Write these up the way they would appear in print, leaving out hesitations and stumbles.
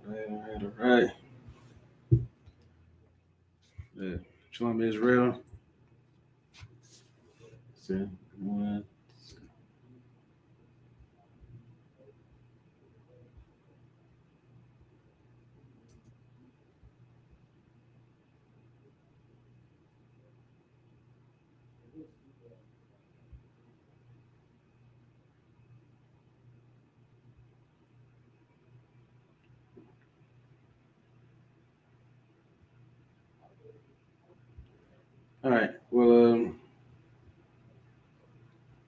All right. Shalom Israel. So, one. All right. Well,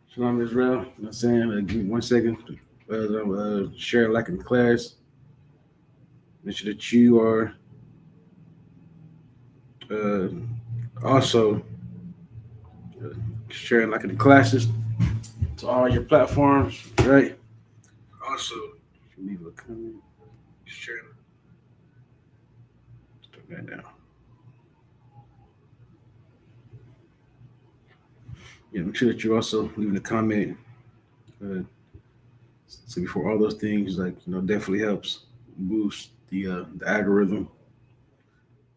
Shalom Israel. You know what I'm saying? Give me 1 second. Share like in class. Make sure that you are uh, also sharing like in the classes to all your platforms, right? Also, if you leave a comment, share. Put that down. Yeah, make sure that you also leaving a comment. Uh, so before all those things, like definitely helps boost the algorithm.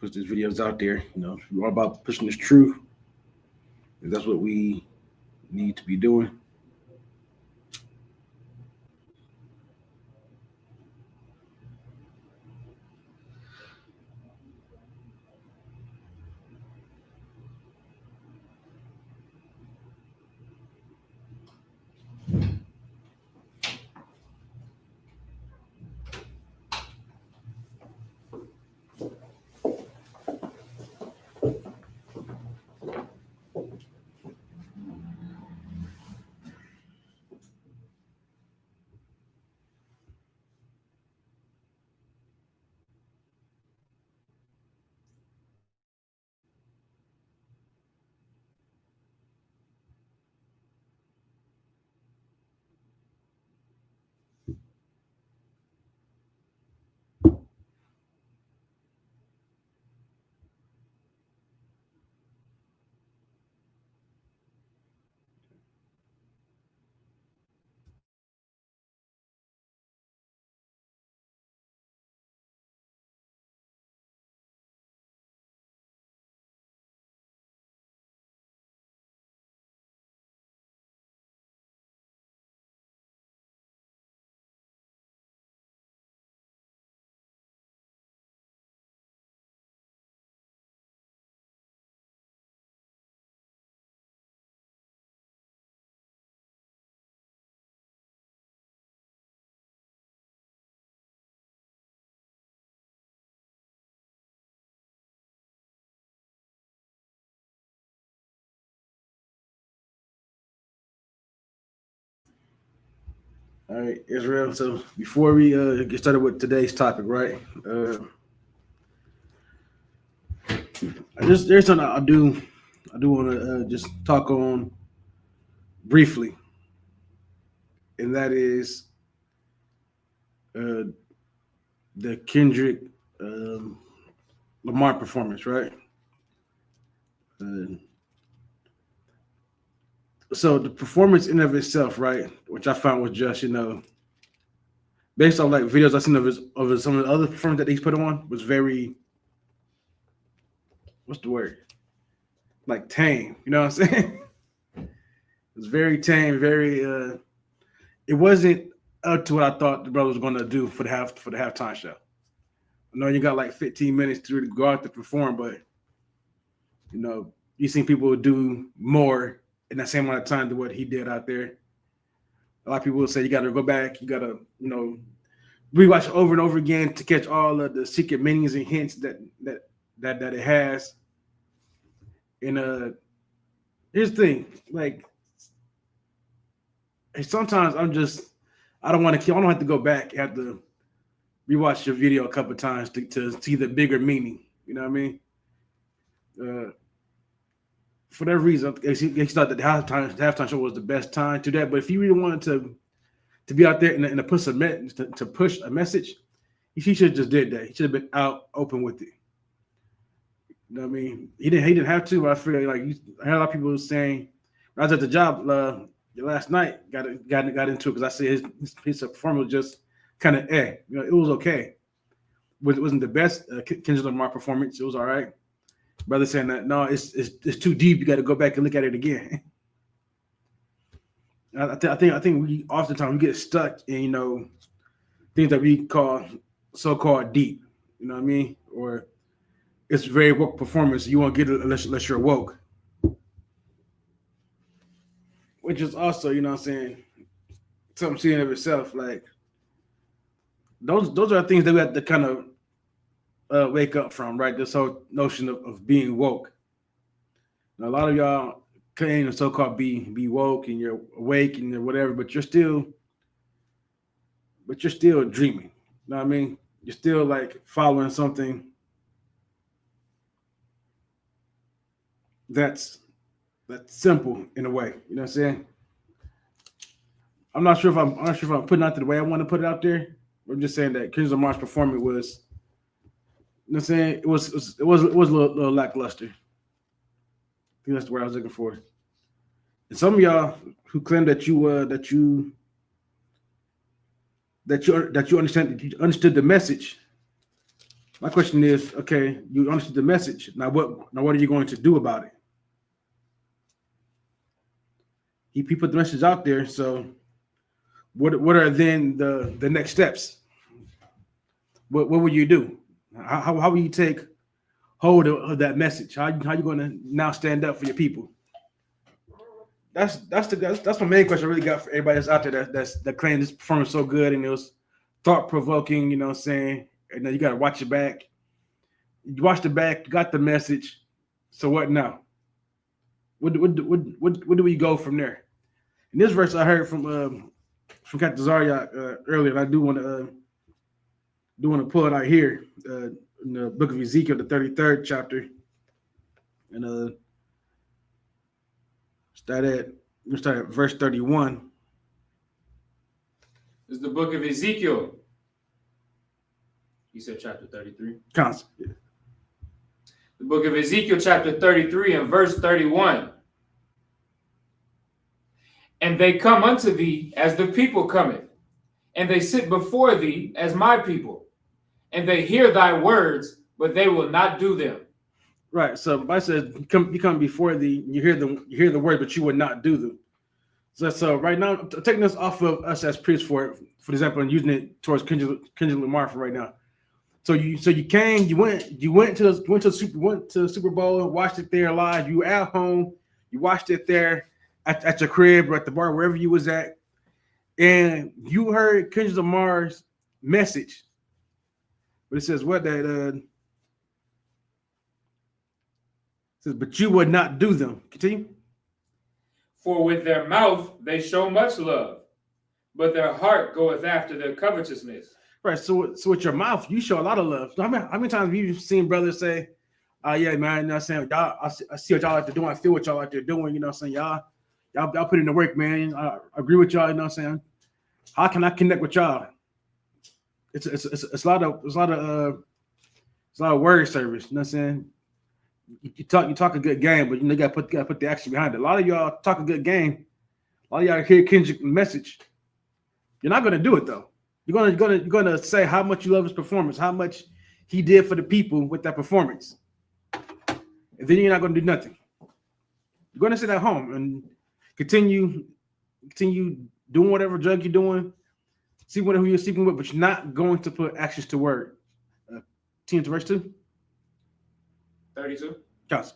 Push these videos out there. We're all about pushing this truth. That's what we need to be doing. All right, Israel. So before we get started with today's topic, right? There's something I do. I do want to just talk on briefly, and that is uh, the Kendrick um, Lamar performance, right? Uh, so the performance in of itself, right, which I found was just based on like videos I've seen of some of the other performances that he's put on was very what's the word like tame. You know what I'm saying? It was very tame, very. It wasn't up to what I thought the brother was going to do for the halftime show. I know you got like 15 minutes to really go out to perform, but you seen people do more in that same amount of time than what he did out there. A lot of people will say you got to go back, you got to rewatch it over and over again to catch all of the secret meanings and hints that it has. And here's the thing, like sometimes I don't want to kill. I don't have to go back. I have to rewatch your video a couple of times to see the bigger meaning. You know what I mean? For that reason, he thought that the halftime show was the best time to that. But if he really wanted to be out there and to push a message, he should have just did that. He should have been out open with it. You know what I mean? He didn't have to. But I feel like I had a lot of people saying when I was at the job last night, got into it because I said his performance was just kind of it was okay. wasn't the best Kendrick Lamar performance. It was all right. Brother saying that no, it's too deep. You got to go back and look at it again. I think we oftentimes we get stuck in things that we call so-called deep. You know what I mean? Or it's very woke performance. You won't get it unless you're woke. Which is also, you know what I'm saying, something seeing of itself. Like those are things that we have to kind of wake up from, right? This whole notion of being woke. Now, a lot of y'all claim to so-called be woke and you're awake and you're whatever, but you're still dreaming. You know what I mean? You're still like following something that's simple in a way. You know what I'm saying? I'm not sure if I'm putting it out there the way I want to put it out there. I'm just saying that Kendrick Lamar's performance was, you know what I'm saying, it was a little lackluster. I think that's the word I was looking for. And some of y'all who claim that you understood the message. My question is, okay, you understood the message. Now what are you going to do about it? He put the message out there, so what are then the next steps? What will you do? How will you take hold of that message? How you going to now stand up for your people? That's my main question I really got for everybody that's out there that claim this performance so good and it was thought provoking. You know what I'm saying? And then you got to watch it back. You watched it back. You got the message. So what now? What do we go from there? In this verse, I heard from Captain Zarya earlier, and I do want to pull it out here in the book of Ezekiel, the 33rd chapter, and start at verse 31. It's the book of Ezekiel. You said chapter 33. Constant. Yeah. The book of Ezekiel, chapter 33, and verse 31. And they come unto thee as the people cometh, and they sit before thee as my people, and they hear thy words, but they will not do them. Right. So the Bible says you come before thee, you hear the word, but you would not do them. So right now, I'm taking this off of us as priests for example, and using it towards Kendrick Lamar for right now. So you went to the Super Bowl, watched it there live. You were at home, you watched it there at your crib or at the bar, wherever you was at, and you heard Kendrick Lamar's message. But it says what that says, but you would not do them. Continue. For with their mouth they show much love, but their heart goeth after their covetousness. Right. So with your mouth, you show a lot of love. So how many times have you seen brothers say, yeah, man, you know what I'm saying? Y'all, I see what y'all like to do. I feel what y'all like to doing. You know what I'm saying? Y'all put in the work, man. I agree with y'all. You know what I'm saying? How can I connect with y'all? It's a lot of word service. You know what I'm saying? You talk a good game, but you got to put the action behind it. A lot of y'all talk a good game. A lot of y'all hear Kendrick's message. You're not going to do it though. You're gonna say how much you love his performance, how much he did for the people with that performance, and then you're not going to do nothing. You're going to sit at home and continue doing whatever drug you're doing, see who you're sleeping with, but you're not going to put actions to word. 10 to verse 2. 32. Yes.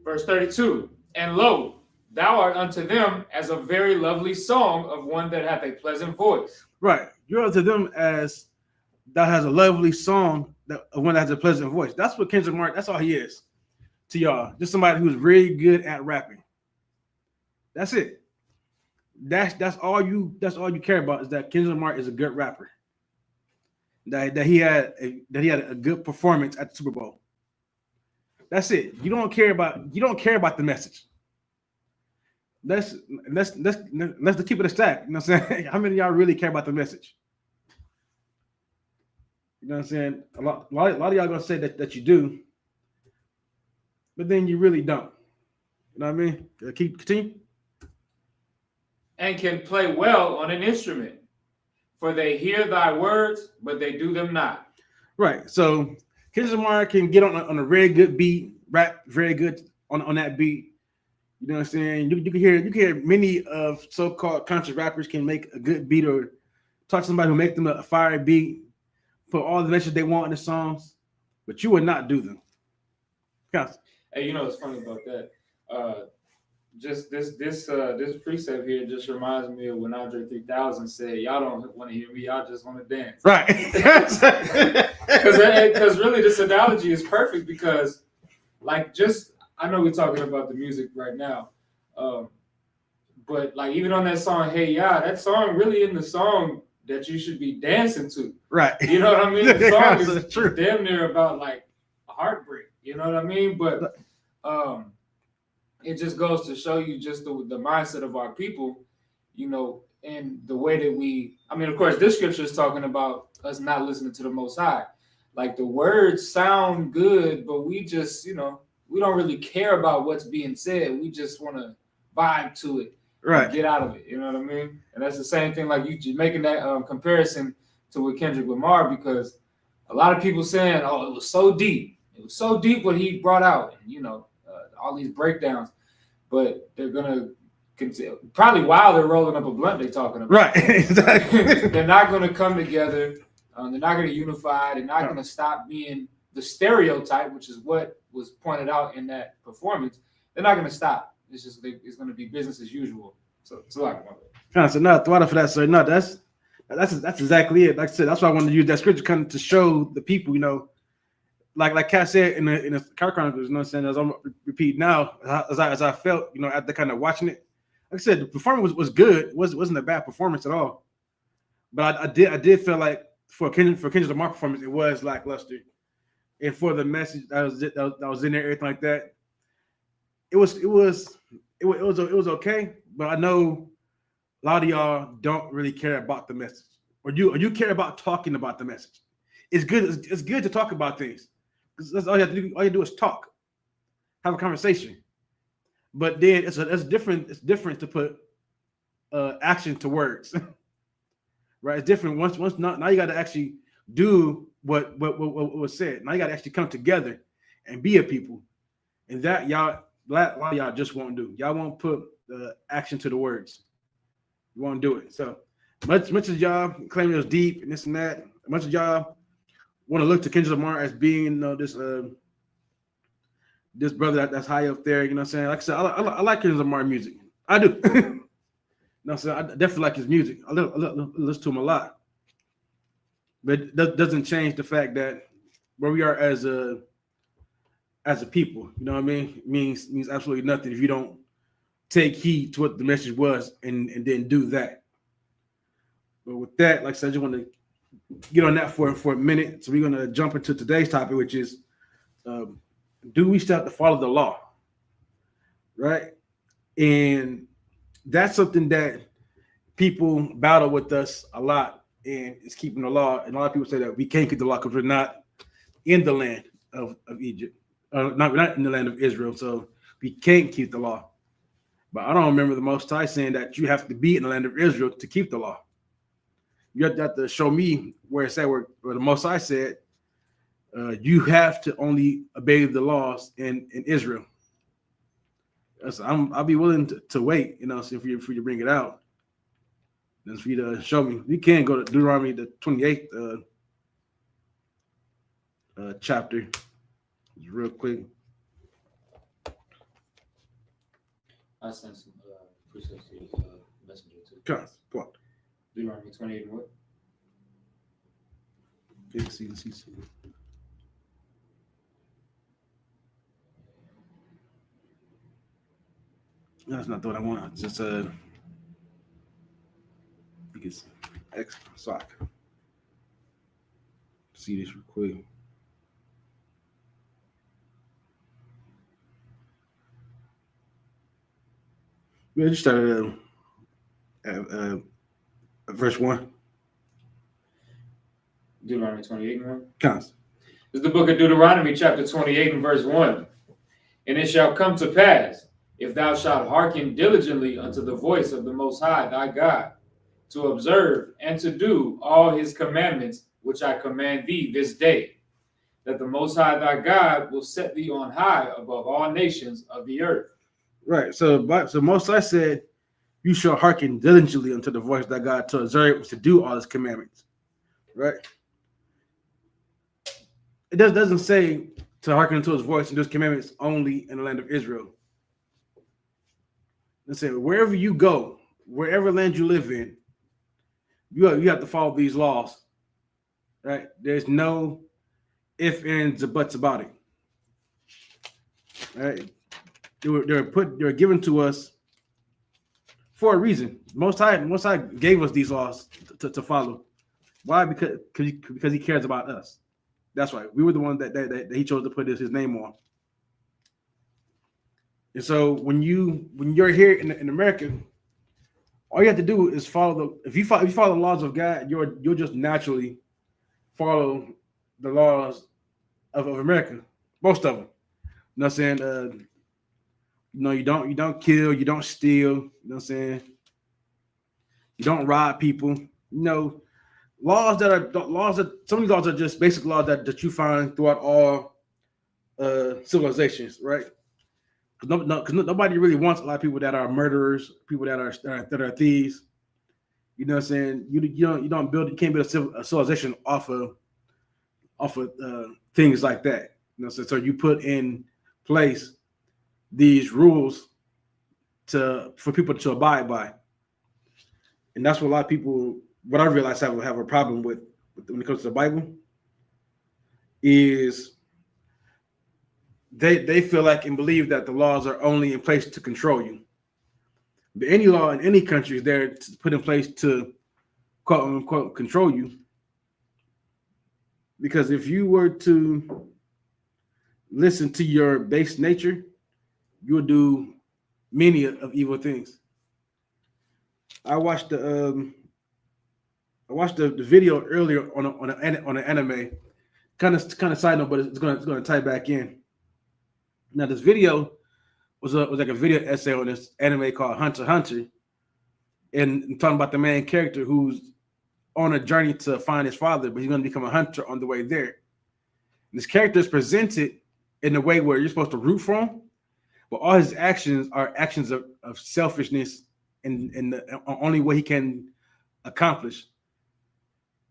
Verse 32. And lo, thou art unto them as a very lovely song of one that hath a pleasant voice. Right. You're unto them as that has a lovely song, that one that has a pleasant voice. That's what Kendrick Lamar, that's all he is to y'all. Just somebody who's very good at rapping. That's it. That's all you care about is that Kendrick Lamar is a good rapper. That he had a good performance at the Super Bowl. That's it. You don't care about the message. Let's keep it a stack. You know what I'm saying? How many of y'all really care about the message? You know what I'm saying? A lot of y'all gonna say that you do, but then you really don't. You know what I mean? Continue. And can play well on an instrument, for they hear thy words, but they do them not. Right. So Kendrick Lamar can get on a very good beat, rap very good on that beat. You know what I'm saying? You can hear many of so-called conscious rappers can make a good beat or talk to somebody who make them a fire beat, put all the messages they want in the songs, but you would not do them. Hey, you know what's funny about that? Just this precept here just reminds me of when Andre 3000 said, "Y'all don't want to hear me, y'all just want to dance." Right. Because really this analogy is perfect because, like, just I know we're talking about the music right now, but like even on that song, "Hey Ya," that song really in the song that you should be dancing to. Right. You know what I mean? The song is true. damn near about like a heartbreak. You know what I mean? But it just goes to show you just the mindset of our people, you know, and the way that I mean, of course, this scripture is talking about us not listening to the Most High. Like the words sound good, but we just, you know, we don't really care about what's being said. We just want to vibe to it, right? And get out of it. You know what I mean? And that's the same thing. Like you making that comparison to with Kendrick Lamar, because a lot of people saying, "Oh, it was so deep. It was so deep what he brought out," and you know, all these breakdowns. But they're gonna continue, probably while they're rolling up a blunt, they're talking about. Right. Exactly. They're not gonna come together. They're not gonna unify. They're not gonna stop being the stereotype, which is what was pointed out in that performance. They're not gonna stop. It's just it's gonna be business as usual. So it's a lot more. So no, thought for that, sir. No, that's exactly it. Like I said, that's why I wanted to use that scripture kind of to show the people, you know, like Kat said in the Car Chronicles, you know what I'm saying? As I'm repeat now, as I felt, you know, after kind of watching it. Like I said, the performance was good. It wasn't a bad performance at all. But I did feel like for Kendrick Lamar performance, it was lackluster. And for the message that was in there, everything like that, it was okay. But I know a lot of y'all don't really care about the message, or you care about talking about the message. It's good. It's good to talk about things. That's all you have to do. All you do is talk, have a conversation. But then it's different. It's different to put action to words, right? It's different. Once now you got to actually do what was said. Now you got to actually come together and be a people, and that a lot of y'all just won't do. Y'all won't put action to the words. You won't do it. So much as y'all claim it was deep and this and that, much as y'all want to look to Kendrick Lamar as being, you know, this brother that's high up there, you know what I'm saying? Like I said, I like Kendrick Lamar music. I do. No, so I definitely like his music. I listen to him a lot. But that doesn't change the fact that where we are as a people, you know what I mean? Means absolutely nothing if you don't take heed to what the message was and then do that. But with that, like I said, I just want to get on that for a minute. So we're going to jump into today's topic, which is, do we still have to follow the law? Right? And that's something that people battle with us a lot, and it's keeping the law. And a lot of people say that we can't keep the law because we're not in the land of Egypt. We're not in the land of Israel, so we can't keep the law. But I don't remember the Most High saying that you have to be in the land of Israel to keep the law. You have to show me where it said where the Most High said you have to only obey the laws in Israel. So I'll be willing to wait, you know, see for you to bring it out. And for you to show me. We can go to Deuteronomy the 28th chapter. Just real quick. I sent some precepts to messenger too. Come on. Deuteronomy 28 and what? See. That's not what I want. It's just I think it's X sock. See this real quick. We just started at verse 1. Deuteronomy 28 and 1. Counts. It's the book of Deuteronomy, chapter 28 and verse 1. And it shall come to pass, if thou shalt hearken diligently unto the voice of the Most High thy God, to observe and to do all his commandments which I command thee this day, that the Most High thy God will set thee on high above all nations of the earth. Right. So Most High said, "You shall hearken diligently unto the voice of thy God to observe to do all His commandments." Right. It doesn't say to hearken unto His voice and do His commandments only in the land of Israel. It said wherever you go, wherever land you live in, you have to follow these laws. Right. There's no ifs, ands, or buts about it. Right. They were given to us for a reason. Most High gave us these laws to follow. Why? Because He cares about us. That's right. We were the one that He chose to put His name on. And so when you're here in America, all you have to do is follow if you follow the laws of God, you'll just naturally follow the laws of America. Most of them. You know what I'm saying? You don't kill, you don't steal, you know what I'm saying? You don't rob people. Laws that some of these laws are just basic laws that you find throughout all civilizations, right? Because nobody really wants a lot of people that are murderers, people that are thieves. You know what I'm saying? You can't build a civilization off of things like that. You know, so you put in place these rules for people to abide by, and that's what a lot of people. What I realize have a problem with when it comes to the Bible is they feel like and believe that the laws are only in place to control you. But any law in any country is there to put in place to quote unquote control you. Because if you were to listen to your base nature, you will do many of evil things. I watched the video earlier on an anime, kind of side note, but it's gonna tie back in. Now this video was like a video essay on this anime called Hunter x Hunter, and talking about the main character who's on a journey to find his father, but he's going to become a hunter on the way there. And this character is presented in a way where you're supposed to root for him, but all his actions are actions of selfishness and the only way he can accomplish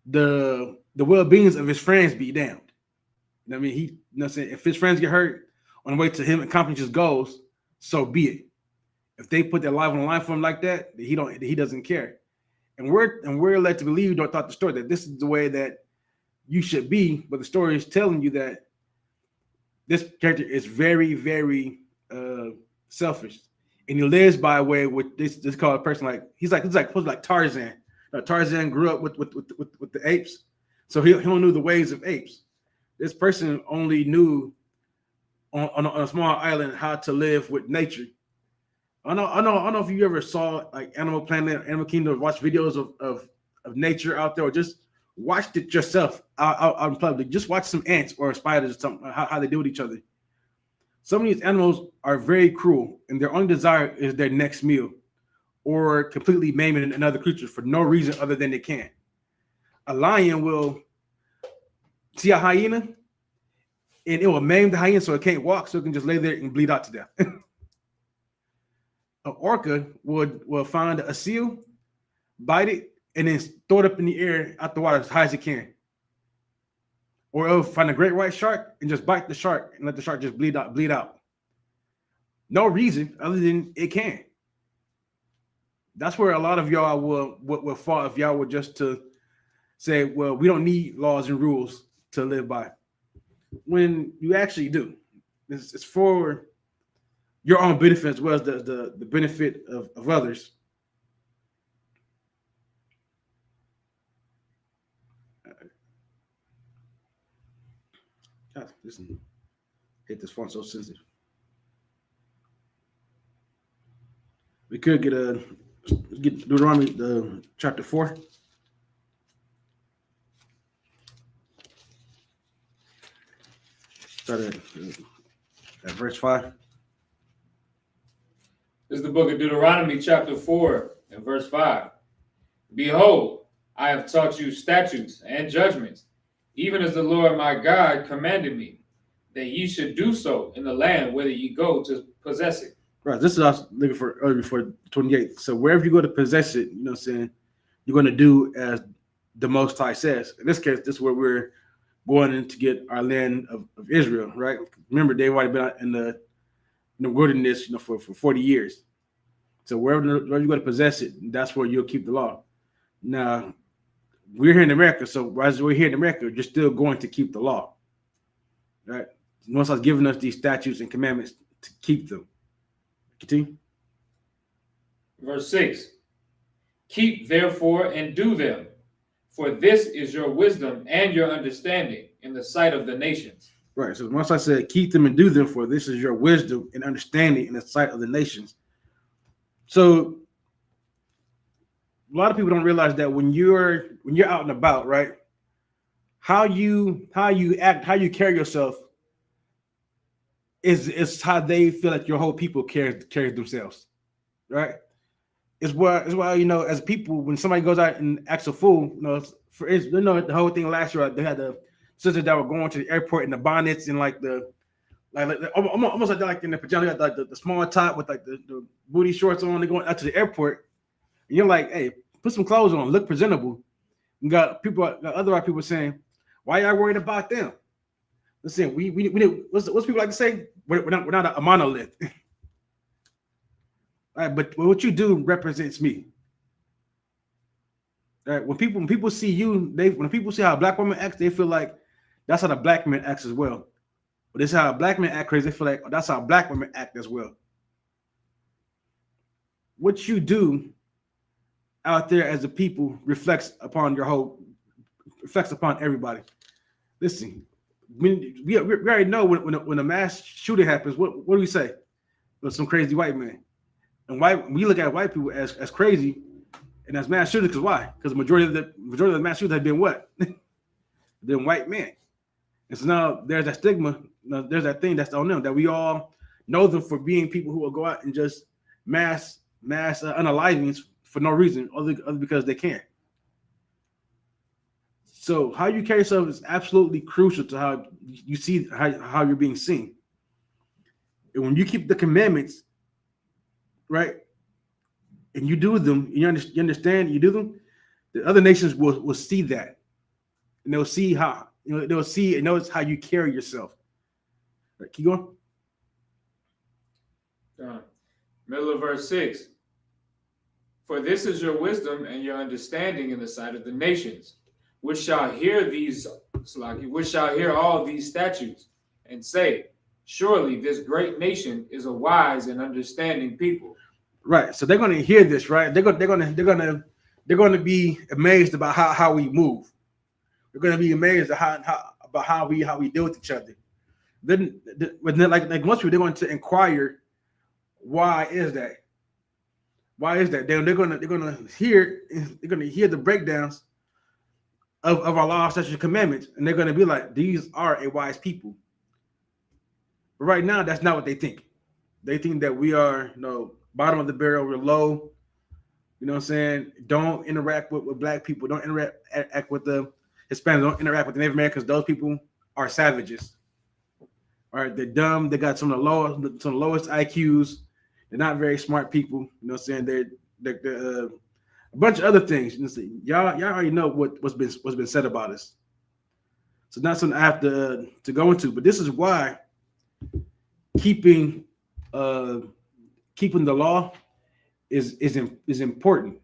the well-beings of his friends be damned. I mean, if his friends get hurt on the way to him accomplishing his goals, so be it. If they put their life on the line for him like that, he doesn't care. And we're led to believe throughout the story that this is the way that you should be, but the story is telling you that this character is very, very selfish, and he lives by a way with this called a person like he's supposed to be like Tarzan. Tarzan grew up with the apes, so he only knew the ways of apes. This person only knew on a small island how to live with nature. I don't know if you ever saw like Animal Planet, Animal Kingdom, watch videos of nature out there, or just watched it yourself out in public. Just watch some ants or spiders or something, how they deal with each other. Some of these animals are very cruel, and their only desire is their next meal, or completely maiming another creature for no reason other than they can. A lion will see a hyena, and it will maim the hyena so it can't walk, so it can just lay there and bleed out to death. An orca will find a seal, bite it, and then throw it up in the air out the water as high as it can. Or it'll find a great white shark and just bite the shark and let the shark just bleed out. No reason other than it can. That's where a lot of y'all will fall if y'all were just to say, well, we don't need laws and rules to live by. When you actually do. It's for your own benefit as well as the benefit of others. God, listen, hate this phone so sensitive. We could get Deuteronomy chapter 4. Start at verse 5. This is the book of Deuteronomy chapter 4 and verse 5. Behold, I have taught you statutes and judgments even as the Lord my God commanded me, that ye should do so in the land whither ye go to possess it. Right. This is what I was looking for earlier before 28. So wherever you go to possess it, you know what I'm saying, you're going to do as the Most High says. In this case, this is where we're going in to get our land of Israel, right? Remember, they've already been out in the wilderness, for 40 years. So wherever you're going to possess it, that's where you'll keep the law. Now, we're here in America, so as we're here in America, you're still going to keep the law, right? Most High's giving us these statutes and commandments to keep them. Continue. Verse 6. Keep therefore and do them, for this is your wisdom and your understanding in the sight of the nations. Right. So once I said keep them and do them, for this is your wisdom and understanding in the sight of the nations. So a lot of people don't realize that when you're out and about, right? How you act, how you carry yourself is how they feel like your whole people carry themselves, right? It's why as people, when somebody goes out and acts a fool, the whole thing last year they had the sisters that were going to the airport in the bonnets and like almost like in the pajamas, like the small top with like the booty shorts on. They're going out to the airport, and you're like, hey, put some clothes on, look presentable. You got other white people saying, why y'all worried about them? Listen, we what's people like to say? We're not a monolith. All right, but what you do represents me. All right, when people see you, when people see how a black woman acts, they feel like that's how the black man acts as well. But this is how a black man act crazy. They feel like that's how black women act as well. What you do out there as a people reflects upon everybody. Listen, we already know when a mass shooting happens, what do we say? With some crazy white man. And we look at white people as crazy and as mass shooters, because why? Because the majority of the mass shooters have been what? Been white men. And so now there's that stigma, there's that thing that's on them, that we all know them for being people who will go out and just mass unalivings for no reason, other because they can. So how you carry yourself is absolutely crucial to how you see how you're being seen. And when you keep the commandments, right, and you do them, you understand, you do them, the other nations will see that, and they'll see how they'll see and notice how you carry yourself. Right, keep going. Middle of verse 6. For this is your wisdom and your understanding in the sight of the nations, which shall hear all these statutes, and say, surely this great nation is a wise and understanding people. Right. So they're going to hear this, right? They're going to be amazed about how we move. They're going to be amazed at how we deal with each other. Then like most people, they're going to inquire, why is that? Why is that? They're going to hear the breakdowns of our laws, statutes, and commandments, and they're going to be like, these are a wise people. But right now, that's not what they think. They think that we are, bottom of the barrel, we're low. You know what I'm saying? Don't interact with black people. Don't interact with the Hispanics. Don't interact with the Native Americans. Those people are savages. All right, they're dumb. They got some of the lowest IQs. They're not very smart people. You know what I'm saying? They're a bunch of other things. Y'all already know what's been said about us. So not something I have to go into. But this is why keeping the law is important,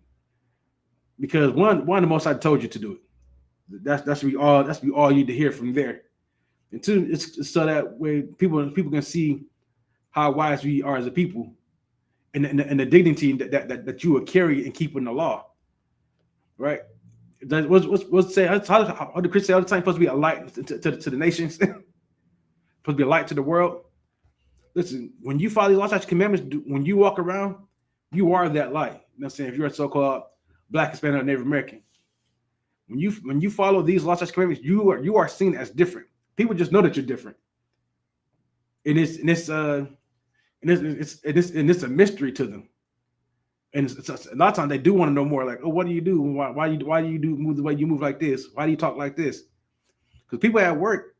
because one the Most High told you to do it. That's we all need to hear from there. And two, it's so that way people can see how wise we are as a people, and the dignity that you will carry in keeping the law. Right? What's say? How do Christians say all the time? Supposed to be a light to the nations. Supposed to be a light to the world. Listen, when you follow these law, statutes, commandments, when you walk around, you are that light. You know what I'm saying? If you're a so-called Black, Hispanic, or Native American, when you follow these law, statutes, commandments, you are seen as different. People just know that you're different, and it's a mystery to them. And it's a lot of times they do want to know more. Like, oh, what do you do? Why do you move the way you move like this? Why do you talk like this? Because people at work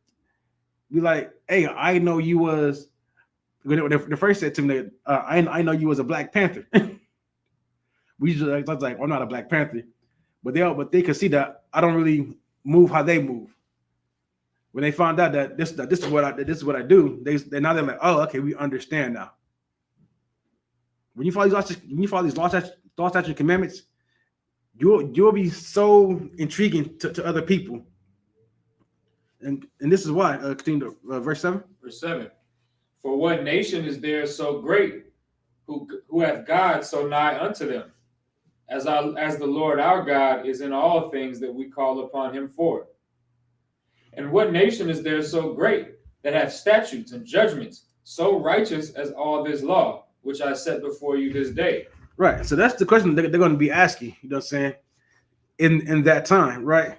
be like, "Hey, I know you was." When they first said to me, I know you was a Black Panther." We just I was like, "I'm not a Black Panther," but they could see that I don't really move how they move. When they found out that this is what I do, they're like, "Oh, okay, we understand now." When you follow these laws, statutes, and commandments, you'll be so intriguing to other people. And this is why. Continue to verse 7. Verse 7. For what nation is there so great, who hath God so nigh unto them, as the Lord our God is in all things that we call upon him for? And what nation is there so great, that hath statutes and judgments so righteous as all this law, which I set before you this day? Right. So that's the question they're going to be asking. You know what I'm saying? In that time, right?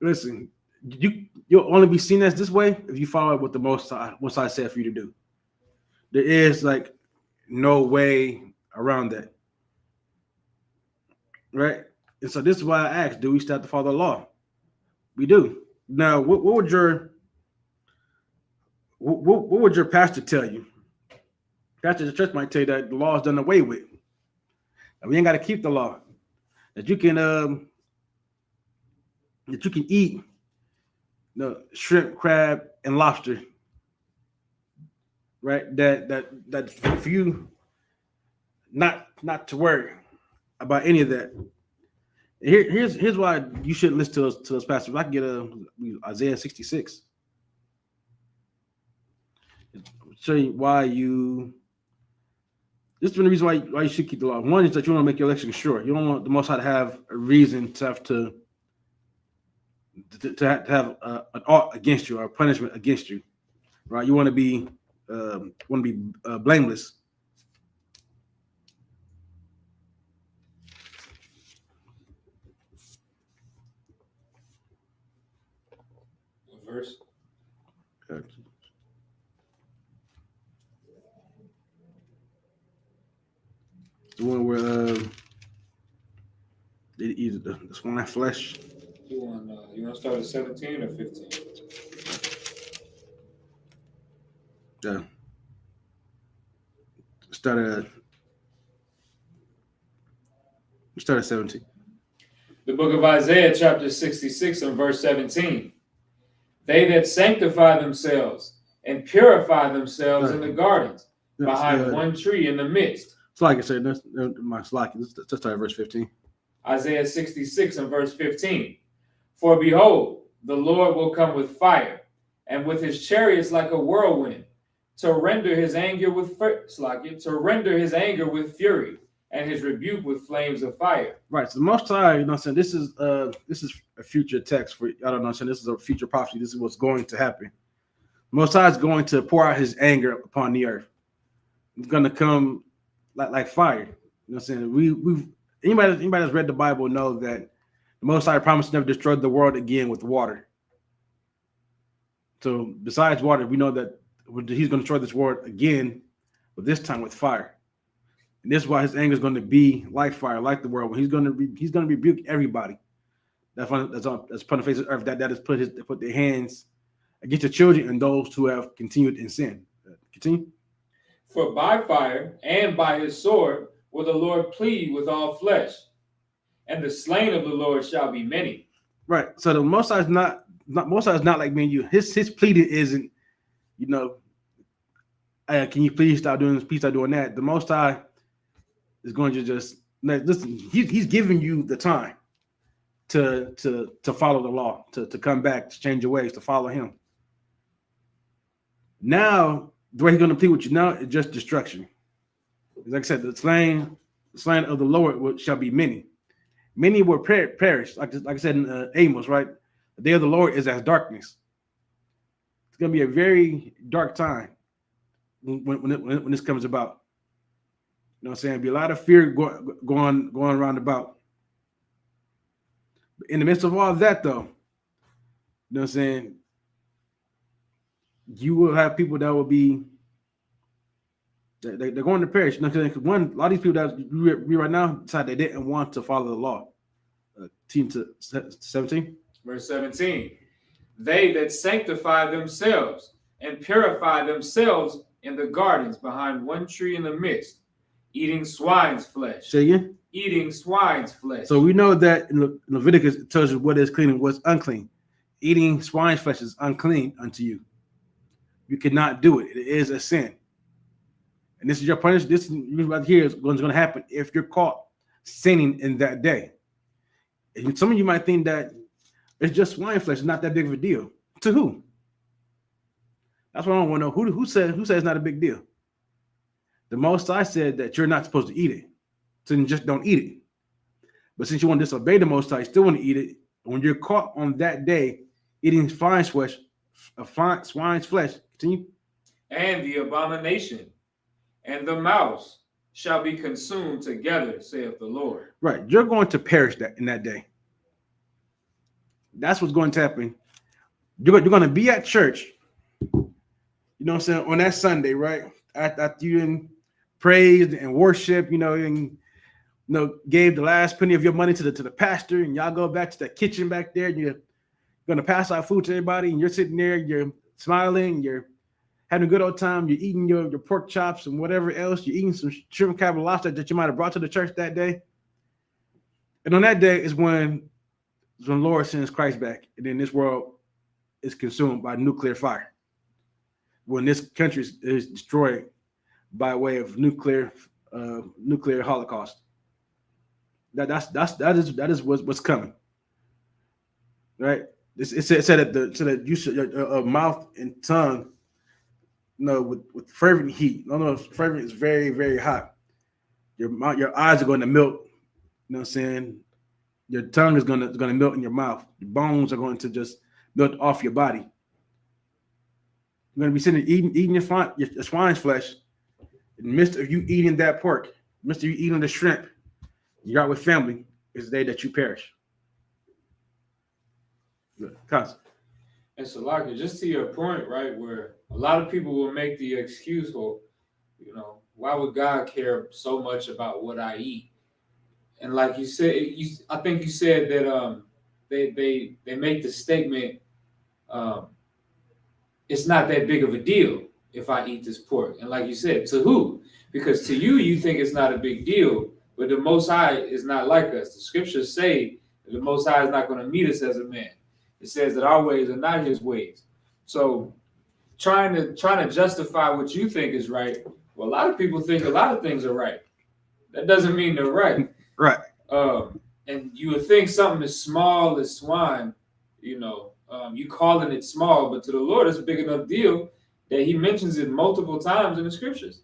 Listen, you'll only be seen as this way if you follow what the Most High said for you to do. There is like no way around that, right? And so this is why I asked: do we still have to follow the law? We do. Now, what would your pastor tell you? Pastor of the church might tell you that the law is done away with, and we ain't got to keep the law. That you can eat shrimp, crab, and lobster, right? That for you not to worry about any of that. Here's why you shouldn't listen to us pastors. I can get Isaiah 66. I'll show you why you. This is the reason why you should keep the law. One is that you want to make your election sure. You don't want the Most High to have a reason to have to have an ought against you or a punishment against you, right? You want to be blameless. What verse? The one where they eat the swine flesh. You want to start at 17 or 15? Yeah. Start at 17. The book of Isaiah, chapter 66 and verse 17. They that sanctify themselves and purify themselves in the gardens, behind one tree in the midst. So like I said, that's my slide. Let's start at verse 15. Isaiah 66 and verse 15. For behold, the Lord will come with fire, and with his chariots like a whirlwind, to render his anger with fury, and his rebuke with flames of fire. Right. So the Most High, you know what I'm saying, this is a future text for, I don't know, I'm saying this is a future prophecy. This is what's going to happen. Most High is going to pour out his anger upon the earth. It's going to come like fire. You know what I'm saying? We've anybody that's read the Bible know that the Most High promised never destroy the world again with water. So besides water, we know that he's going to destroy this world again, but this time with fire. And this is why his anger is going to be like fire, like the world. When he's going to rebuke everybody that's upon the face of the earth that has put their hands against the children and those who have continued in sin. Continue. For by fire and by his sword will the Lord plead with all flesh, and the slain of the Lord shall be many. Right. So the Most High is not like me and you. His pleading isn't, can you please stop doing this? Please stop doing that. The Most High is going to just listen. He's giving you the time to follow the law, to come back, to change your ways, to follow him. Now, the way he's going to plead with you now is just destruction. Like I said, the slain of the Lord shall be many. Many will perish. Like I said in Amos, right? The day of the Lord is as darkness. It's going to be a very dark time when this comes about. You know what I'm saying? There'll be a lot of fear going around about. But in the midst of all of that, though, you know what I'm saying? You will have people that will be they're going to perish. You know what I'm saying? One, a lot of these people that we right now decided they didn't want to follow the law. Team to 17. Verse 17. they that sanctify themselves and purify themselves in the gardens behind one tree in the midst, eating swine's flesh. Say again. Eating swine's flesh. So we know that in Leviticus it tells you what is clean and what's unclean. Eating swine's flesh is unclean unto you. You cannot do it. It is a sin. And this is your punishment. This right here is what's going to happen if you're caught sinning in that day. And some of you might think that it's just swine flesh. It's not that big of a deal. To who? That's what I don't want to know. Who said it's not a big deal? The Most High said that you're not supposed to eat it. So you just don't eat it. But since you want to disobey the Most High, you still want to eat it. When you're caught on that day eating swine's flesh, continue. And the abomination and the mouse shall be consumed together, saith the Lord. Right. You're going to perish in that day. That's what's going to happen. You're going to be at church, you know what I'm saying, on that Sunday, right? After you praised and worship, and gave the last penny of your money to the pastor, and y'all go back to the kitchen back there, and you're going to pass out food to everybody, and you're sitting there, you're smiling, you're having a good old time, you're eating your pork chops and whatever else, you're eating some shrimp, crab, and lobster that you might have brought to the church that day. And on that day is when the Lord sends Christ back, and then this world is consumed by nuclear fire. When this country is destroyed by way of nuclear holocaust. That is what's coming, right? It said that you should your mouth and tongue, with fervent heat. No, fervent is very, very hot. Your eyes are going to melt. You know what I'm saying? Your tongue is going to melt in your mouth. Your bones are going to just melt off your body. You're going to be sitting eating your swine's flesh. In the midst of you eating that pork, in the midst of you eating the shrimp, you're out with family, is the day that you perish. Constant. And so, like, just to your point, right, where a lot of people will make the excuse, well, why would God care so much about what I eat? And like you said, I think you said that they make the statement, it's not that big of a deal if I eat this pork. And like you said, to who? Because to you think it's not a big deal, but the Most High is not like us. The scriptures say that the Most High is not going to meet us as a man. It says that our ways are not his ways. So trying to justify what you think is right, well, a lot of people think a lot of things are right. That doesn't mean they're right. Right. And you would think something as small as swine, you calling it small, but to the Lord it's a big enough deal that he mentions it multiple times in the scriptures.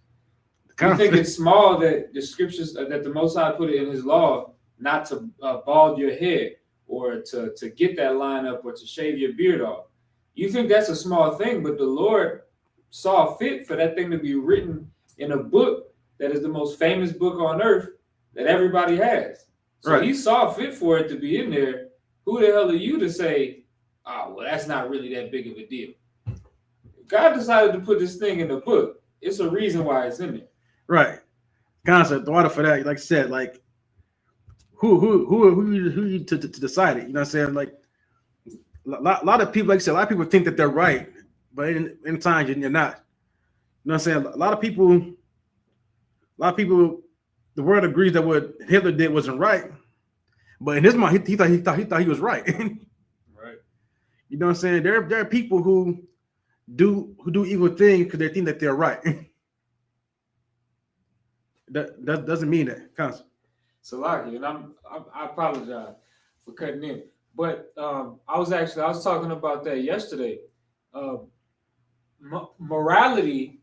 You think it's small that the scriptures, that the Most High put it in his law not to bald your head or to get that line up or to shave your beard off. You think that's a small thing, but the Lord saw fit for that thing to be written in a book that is the most famous book on earth that everybody has. So right. He saw fit for it to be in there. Who the hell are you to say, oh, well, that's not really that big of a deal? God decided to put this thing in the book. It's a reason why it's in there. Right. Concept, the order for that, like I said, like who you to decide it? You know what I'm saying? Like a lot of people, like I said, a lot of people think that they're right, but in times you're not. You know what I'm saying? A lot of people, the world agrees that what Hitler did wasn't right, but in his mind, he thought he was right. Right. You know what I'm saying? There are people who do evil things because they think that they're right. That doesn't mean that. Constant. So, like, and I apologize for cutting in, but I was talking about that yesterday. Morality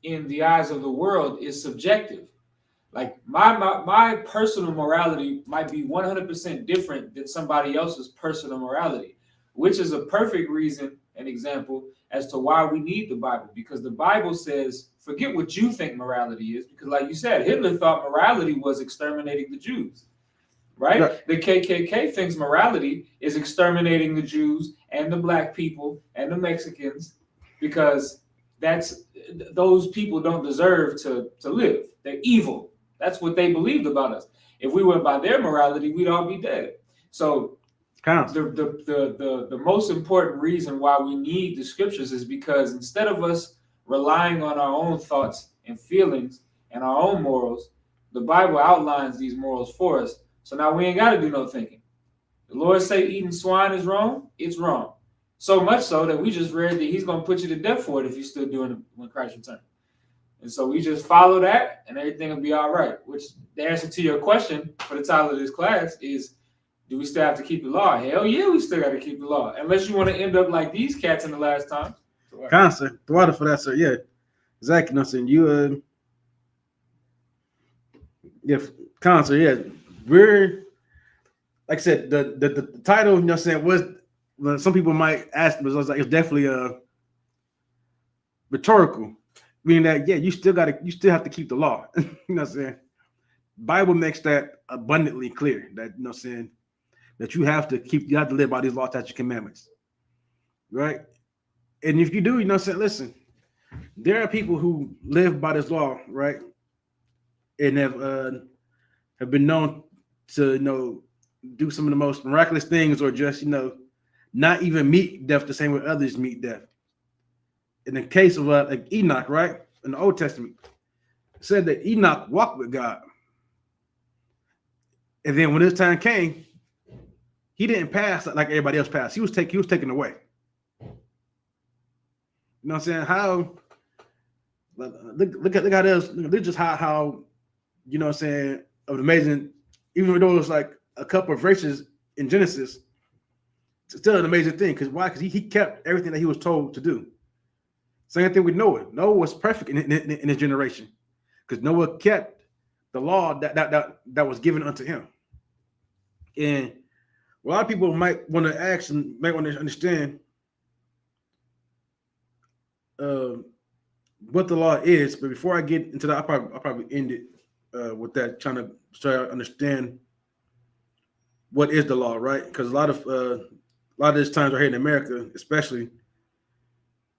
in the eyes of the world is subjective. Like my personal morality might be 100% different than somebody else's personal morality, which is a perfect reason and example as to why we need the Bible, because the Bible says, forget what you think morality is, because like you said, Hitler thought morality was exterminating the Jews, right? Yeah. The KKK thinks morality is exterminating the Jews and the black people and the Mexicans, because those people don't deserve to live. They're evil. That's what they believed about us. If we went by their morality, we'd all be dead. So The most important reason why we need the scriptures is because instead of us relying on our own thoughts and feelings and our own morals, the Bible outlines these morals for us. So now we ain't got to do no thinking. The Lord say eating swine is wrong. It's wrong. So much so that we just read that he's going to put you to death for it if you're still doing it when Christ returns. And so we just follow that and everything will be all right. Which the answer to your question for the title of this class is, do we still have to keep the law? Hell yeah, we still got to keep the law. Unless you want to end up like these cats in the last time. Sir. The water for that, sir. Yeah, exactly. No, saying you, yeah, sir. Yeah, we're like I said, the title. You know, saying was some people might ask, but it's definitely rhetorical, meaning that you still have to keep the law. You know, what I'm saying Bible makes that abundantly clear that saying that you have to live by these law, statutes, commandments, right? And if you do, listen, there are people who live by this law, right, and have been known to do some of the most miraculous things, or just not even meet death the same way others meet death. In the case of like Enoch, right, in the Old Testament, it said that Enoch walked with God, and then when his time came, he didn't pass like everybody else passed. He was taken away. You know what I'm saying? How look at this. Look just how you know what I'm saying, of amazing, even though it was like a couple of verses in Genesis, it's still an amazing thing. Because why? Because he kept everything that he was told to do. Same thing with Noah. Noah was perfect in his generation, because Noah kept the law that was given unto him. And a lot of people might want to ask and might want to understand what the law is, but before I get into that, I'll probably end it with that, trying to understand what is the law, right? Because a lot of these times right here in America, especially,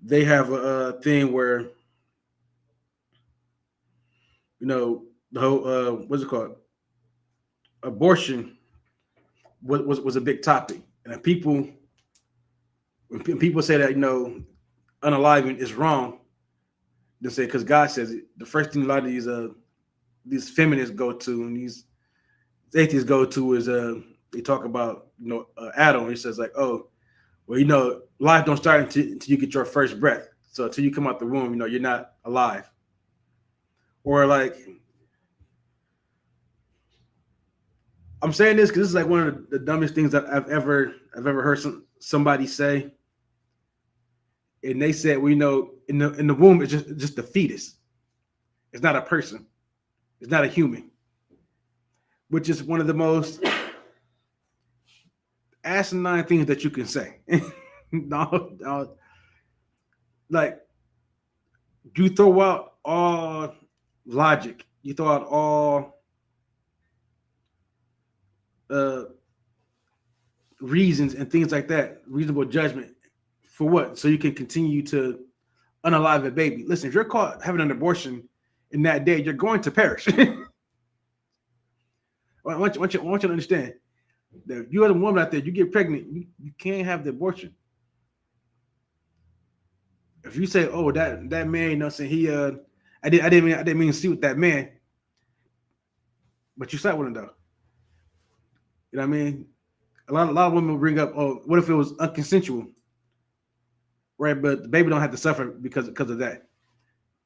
they have a thing where the whole what's it called, abortion was a big topic, and when people say that unaliving is wrong, they say because God says it. The first thing a lot of these feminists go to and these atheists go to is they talk about Adam. He says like, oh, well, life don't start until you get your first breath. So until you come out the womb, you're not alive. Or like, I'm saying this because this is like one of the dumbest things that I've ever heard somebody say. And they said, well, in the womb it's just the fetus. It's not a person. It's not a human. Which is one of the most asinine things that you can say. No, like, you throw out all logic. You throw out all reasons and things like that, reasonable judgment. For what? So you can continue to unalive a baby. Listen, if you're caught having an abortion in that day, you're going to perish. I want you to understand that you as a woman out there, you get pregnant, you can't have the abortion. If you say, "Oh, that man," saying I didn't mean to sleep with that man, but you slept with him though. You know what I mean? A lot of women will bring up, "Oh, what if it was unconsensual?" Right, but the baby don't have to suffer because of that.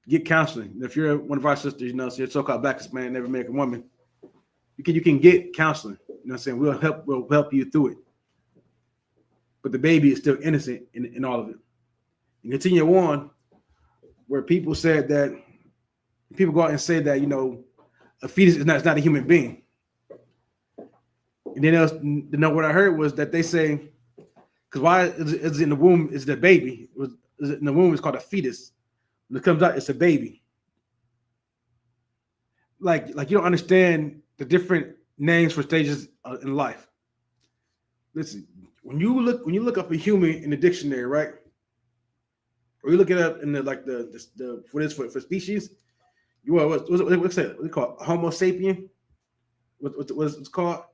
Get counseling. If you're one of our sisters, so you're so-called Black Hispanic, Native American woman, you can get counseling. You know what I'm saying? We'll help you through it. But the baby is still innocent in all of it. And continue on, where people said that people go out and say that a fetus is not a human being. And then what I heard was that they say, because why is it in the womb is the baby? Is it in the womb is called a fetus. When it comes out, it's a baby. Like you don't understand the different names for stages in life. Listen, when you look up a human in the dictionary, right? Or you look it up in the what is for species, what's it called? Homo sapien? What's it called?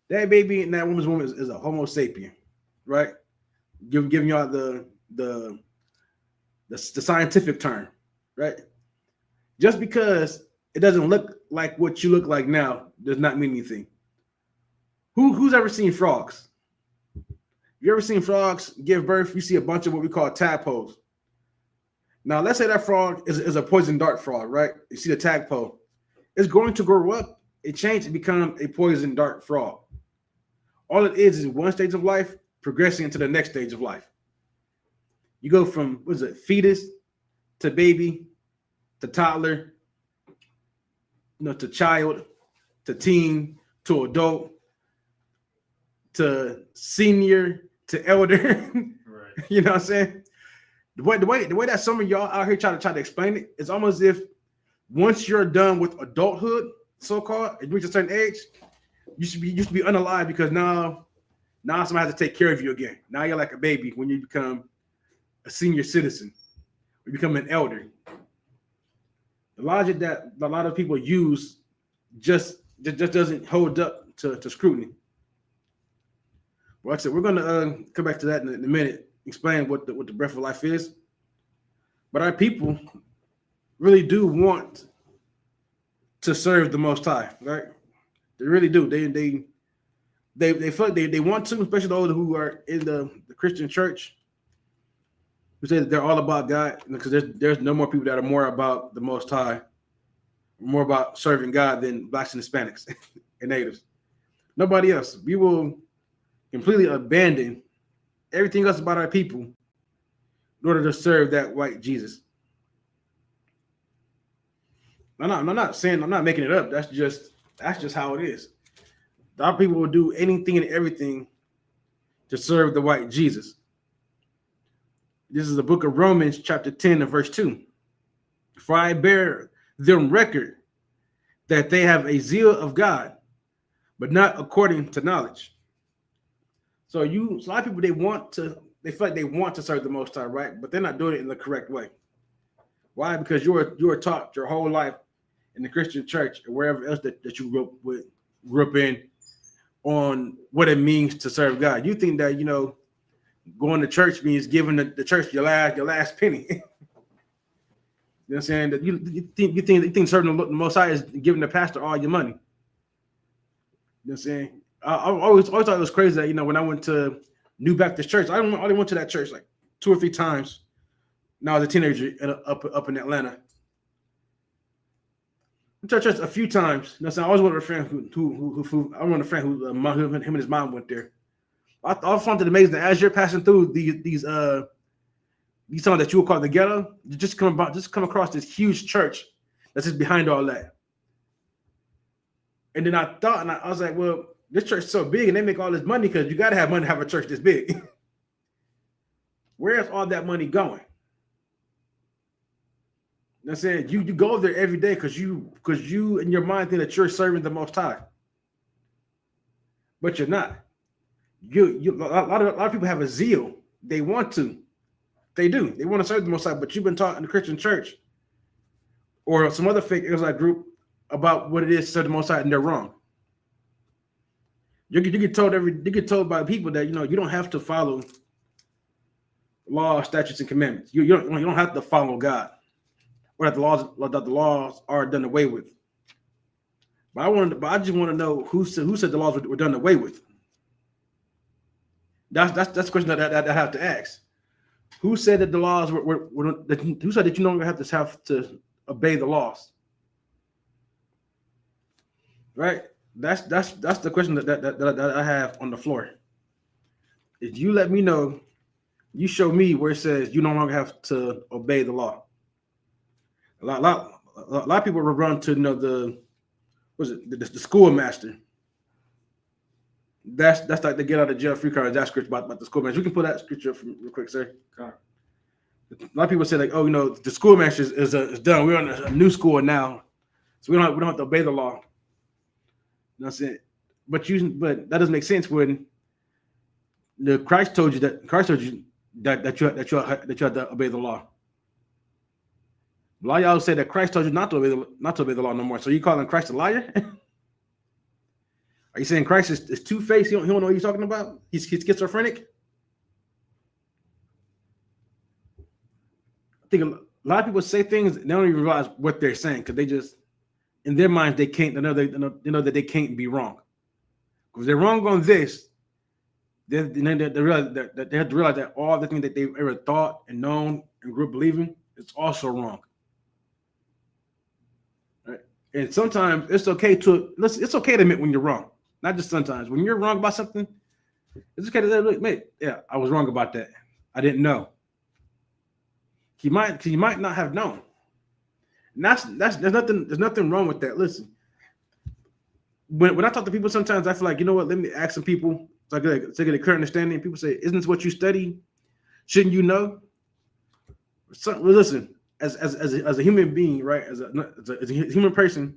That baby in that woman's womb is a Homo sapien, right? Giving y'all the the scientific term, right? Just because it doesn't look like what you look like now does not mean anything. Who's ever seen frogs? You ever seen frogs give birth? You see a bunch of what we call tadpoles. Now, let's say that frog is a poison dart frog, right? You see the tadpole. It's going to grow up, it change and become a poison dart frog. All it is one stage of life progressing into the next stage of life. You go from, what is it, fetus to baby to toddler, to child to teen to adult to senior to elder. Right. You know what I'm saying? The way that some of y'all out here try to explain it, it's almost as if once you're done with adulthood, so-called, and you reach a certain age, you should be unalive because now somebody has to take care of you again. Now you're like a baby when you become a senior citizen, you become an elder. The logic that a lot of people use just doesn't hold up to scrutiny. Well, like I said, we're gonna come back to that in a minute, explain what the breath of life is. But our people really do want to serve the Most High, right? They really do. They feel like they want to, especially those who are in the Christian church, who say that they're all about God, because there's no more people that are more about the Most High, more about serving God than blacks and Hispanics and natives. Nobody else. We will completely abandon everything else about our people in order to serve that white Jesus. I'm not making it up. That's just how it is. Our people will do anything and everything to serve the white Jesus. This is the book of Romans, chapter 10 and verse 2. For I bear them record that they have a zeal of God, but not according to knowledge. So a lot of people, they feel like they want to serve the Most High, right? But they're not doing it in the correct way. Why? Because you were taught your whole life in the Christian church or wherever else that you grew up in on what it means to serve God. You think that, going to church means giving the church your last penny. You know what I'm saying? That you think serving the Most High is giving the pastor all your money. You know what I'm saying? I always thought it was crazy that, when I went to New Baptist Church, I only went to that church like 2 or 3 times. Now as a teenager up in Atlanta. I went to church a few times. You know, I always wanted a friend who I wanted a friend who him and his mom went there. I found it amazing that as you're passing through these towns that you would call the ghetto, you just come across this huge church that's just behind all that. And then I was like, well, this church is so big and they make all this money because you got to have money to have a church this big. Where's all that money going? You know what I'm saying? You go there every day because you in your mind think that you're serving the Most High. But you're not. A lot of people have a zeal. They want to. They do. They want to serve the Most High, but you've been taught in the Christian church or some other fake Israelite group about what it is to serve the Most High, and they're wrong. You get told by people that you don't have to follow law, statutes, and commandments. You don't have to follow God, or that the laws are done away with. But I just want to know who said the laws were done away with. That's the question that I have to ask. Who said that the laws were who said that you no longer have to obey the laws? Right? That's the question that I have on the floor. If you let me know, you show me where it says you no longer have to obey the law. A lot of people will run to the schoolmaster. That's like the get out of jail free card. That scripture about the schoolmaster. You can pull that scripture up real quick, sir. Okay. A lot of people say like, the schoolmaster is done. We're on a new school now, so we don't have to obey the law. You know what I'm saying? But that doesn't make sense when the Christ told you that you have to obey the law. A lot of y'all say that Christ told you not to obey the law no more. So you calling Christ a liar? Are you saying Christ is two-faced? He don't know what you're talking about? He's schizophrenic? I think a lot of people say things, they don't even realize what they're saying because they just, in their minds, they can't, they know that they can't be wrong. Because they're wrong on this, they realize that they have to realize that all the things that they've ever thought and known and grew up believing, it's also wrong. Right? And sometimes it's okay to admit when you're wrong. Not just sometimes. When you're wrong about something, it's okay to admit, yeah, I was wrong about that. I didn't know. He might not have known. And there's nothing wrong with that. Listen, when I talk to people, sometimes I feel like, you know what, let me ask some people so I get a clear understanding. People say, isn't this what you study? Shouldn't you know? Well, listen, as a human being, right? As a human person,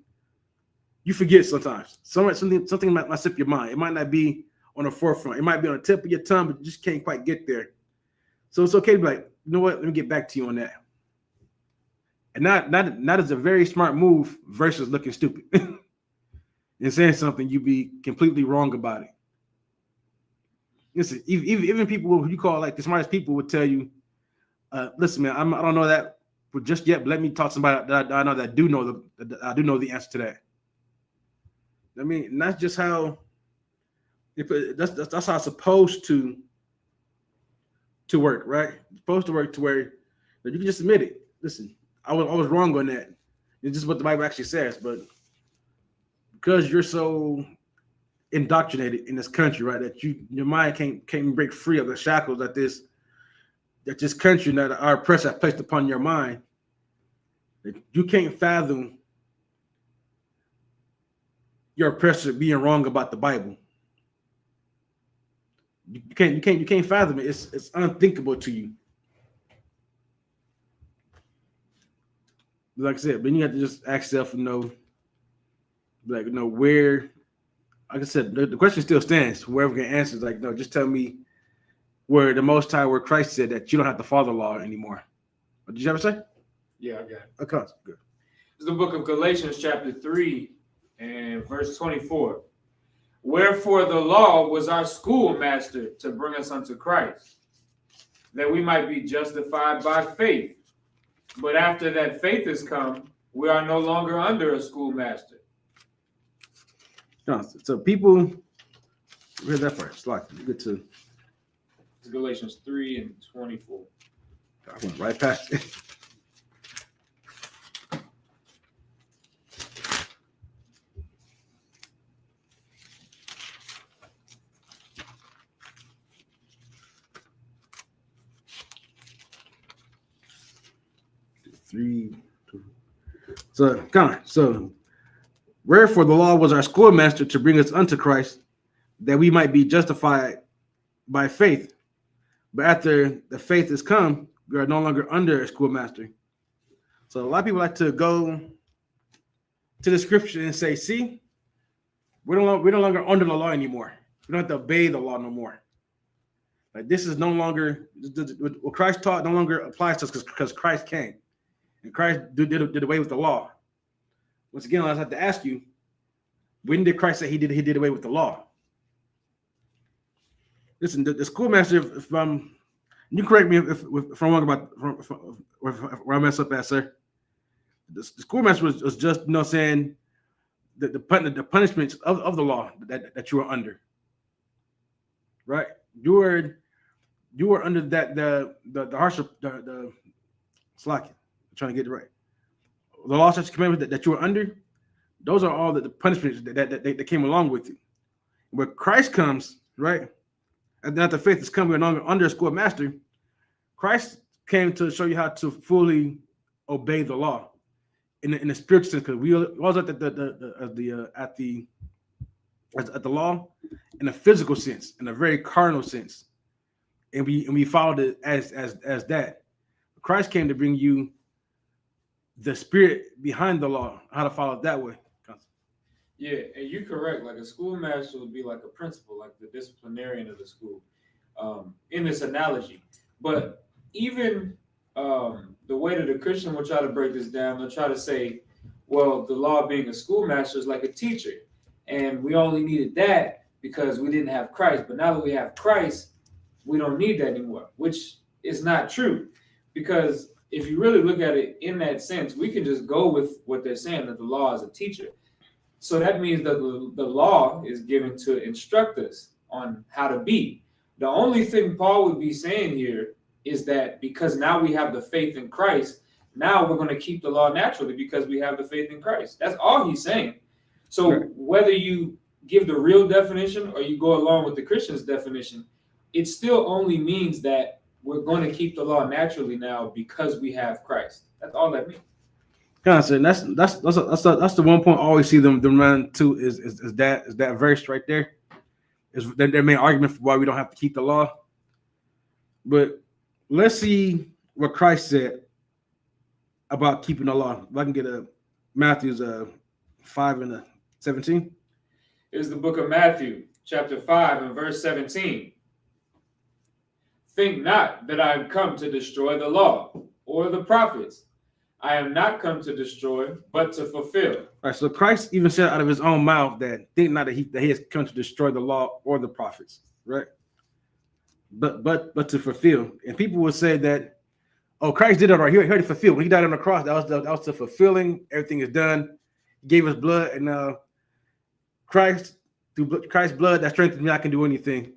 you forget sometimes. Something might slip your mind. It might not be on the forefront. It might be on the tip of your tongue, but you just can't quite get there. So it's okay to be like, you know what? Let me get back to you on that. And not as a very smart move versus looking stupid and saying something you be completely wrong about it. Listen, even people who you call like the smartest people would tell you, listen, man, I don't know that just yet, but let me talk to somebody that I know that I do know the answer to that. I mean, and that's just how that's how it's supposed to work, right? It's supposed to work to where you can just admit it. Listen, I was wrong on that. It's just what the Bible actually says, but because you're so indoctrinated in this country, right, that your mind can't break free of the shackles that this country that our oppressor has placed upon your mind, that you can't fathom your oppressor being wrong about the Bible. You can't fathom it. It's unthinkable to you. Like I said, but you have to just ask yourself, where. Like I said, the question still stands. Whoever can answer is like, no, just tell me where the Most High, where Christ said that you don't have to follow the law anymore. What did you ever say? Yeah, I got it. Okay, good. It's the book of Galatians, chapter 3, and verse 24. Wherefore the law was our schoolmaster to bring us unto Christ, that we might be justified by faith. But after that faith is come, we are no longer under a schoolmaster. So people, where's that part? It's like good to. It's Galatians 3 and 24. I went right past it. Three, two. So, come on. So, wherefore the law was our schoolmaster to bring us unto Christ, that we might be justified by faith. But after the faith is come, we are no longer under a schoolmaster. So, a lot of people like to go to the scripture and say, see, we're no longer under the law anymore. We don't have to obey the law no more. Like, this is no longer, what Christ taught no longer applies to us because Christ came. And Christ did away with the law. Once again, I have to ask you, when did Christ say he did away with the law? Listen, the schoolmaster, if you correct me if I'm wrong about where I mess up at, sir. The schoolmaster was just saying that the punishments of the law that you were under. Right? You were under that the harsher the slacking. Trying to get it right. The law, such commandments that you were under, those are all the punishments that came along with it. When Christ comes, right, and after faith is coming under a schoolmaster, Christ came to show you how to fully obey the law in a spiritual sense. Because we was at the law in a physical sense, in a very carnal sense, and we followed it as that. Christ came to bring you the spirit behind the law, how to follow it that way. Yeah, and you're correct. Like a schoolmaster would be like a principal, like the disciplinarian of the school, in this analogy. But even the way that a Christian will try to break this down, they'll try to say, well, the law being a schoolmaster is like a teacher. and we only needed that because we didn't have Christ. But now that we have Christ, we don't need that anymore, which is not true. Because if you really look at it in that sense, we can just go with what they're saying, that the law is a teacher. So that means that the law is given to instruct us on how to be. The only thing Paul would be saying here is that because now we have the faith in Christ, now we're going to keep the law naturally because we have the faith in Christ. That's all he's saying. So whether you give the real definition or you go along with the Christian's definition, it still only means that we're going to keep the law naturally now because we have Christ. That's all that means. Constant. That's the one point I always see them run to is that verse right there. Is their main argument for why we don't have to keep the law. But let's see what Christ said about keeping the law. If I can get a Matthew's 5:17. Here's the book of Matthew, chapter 5 and verse 17. Think not that I have come to destroy the law or the prophets. I am not come to destroy, but to fulfill. All right, so Christ even said out of his own mouth that think not that he has come to destroy the law or the prophets, right? But to fulfill. And people would say that, oh, Christ did it already. He already fulfilled. When he died on the cross, that was the fulfilling. Everything is done. He gave us blood, and Christ, through Christ's blood, that strengthens me. I can do anything,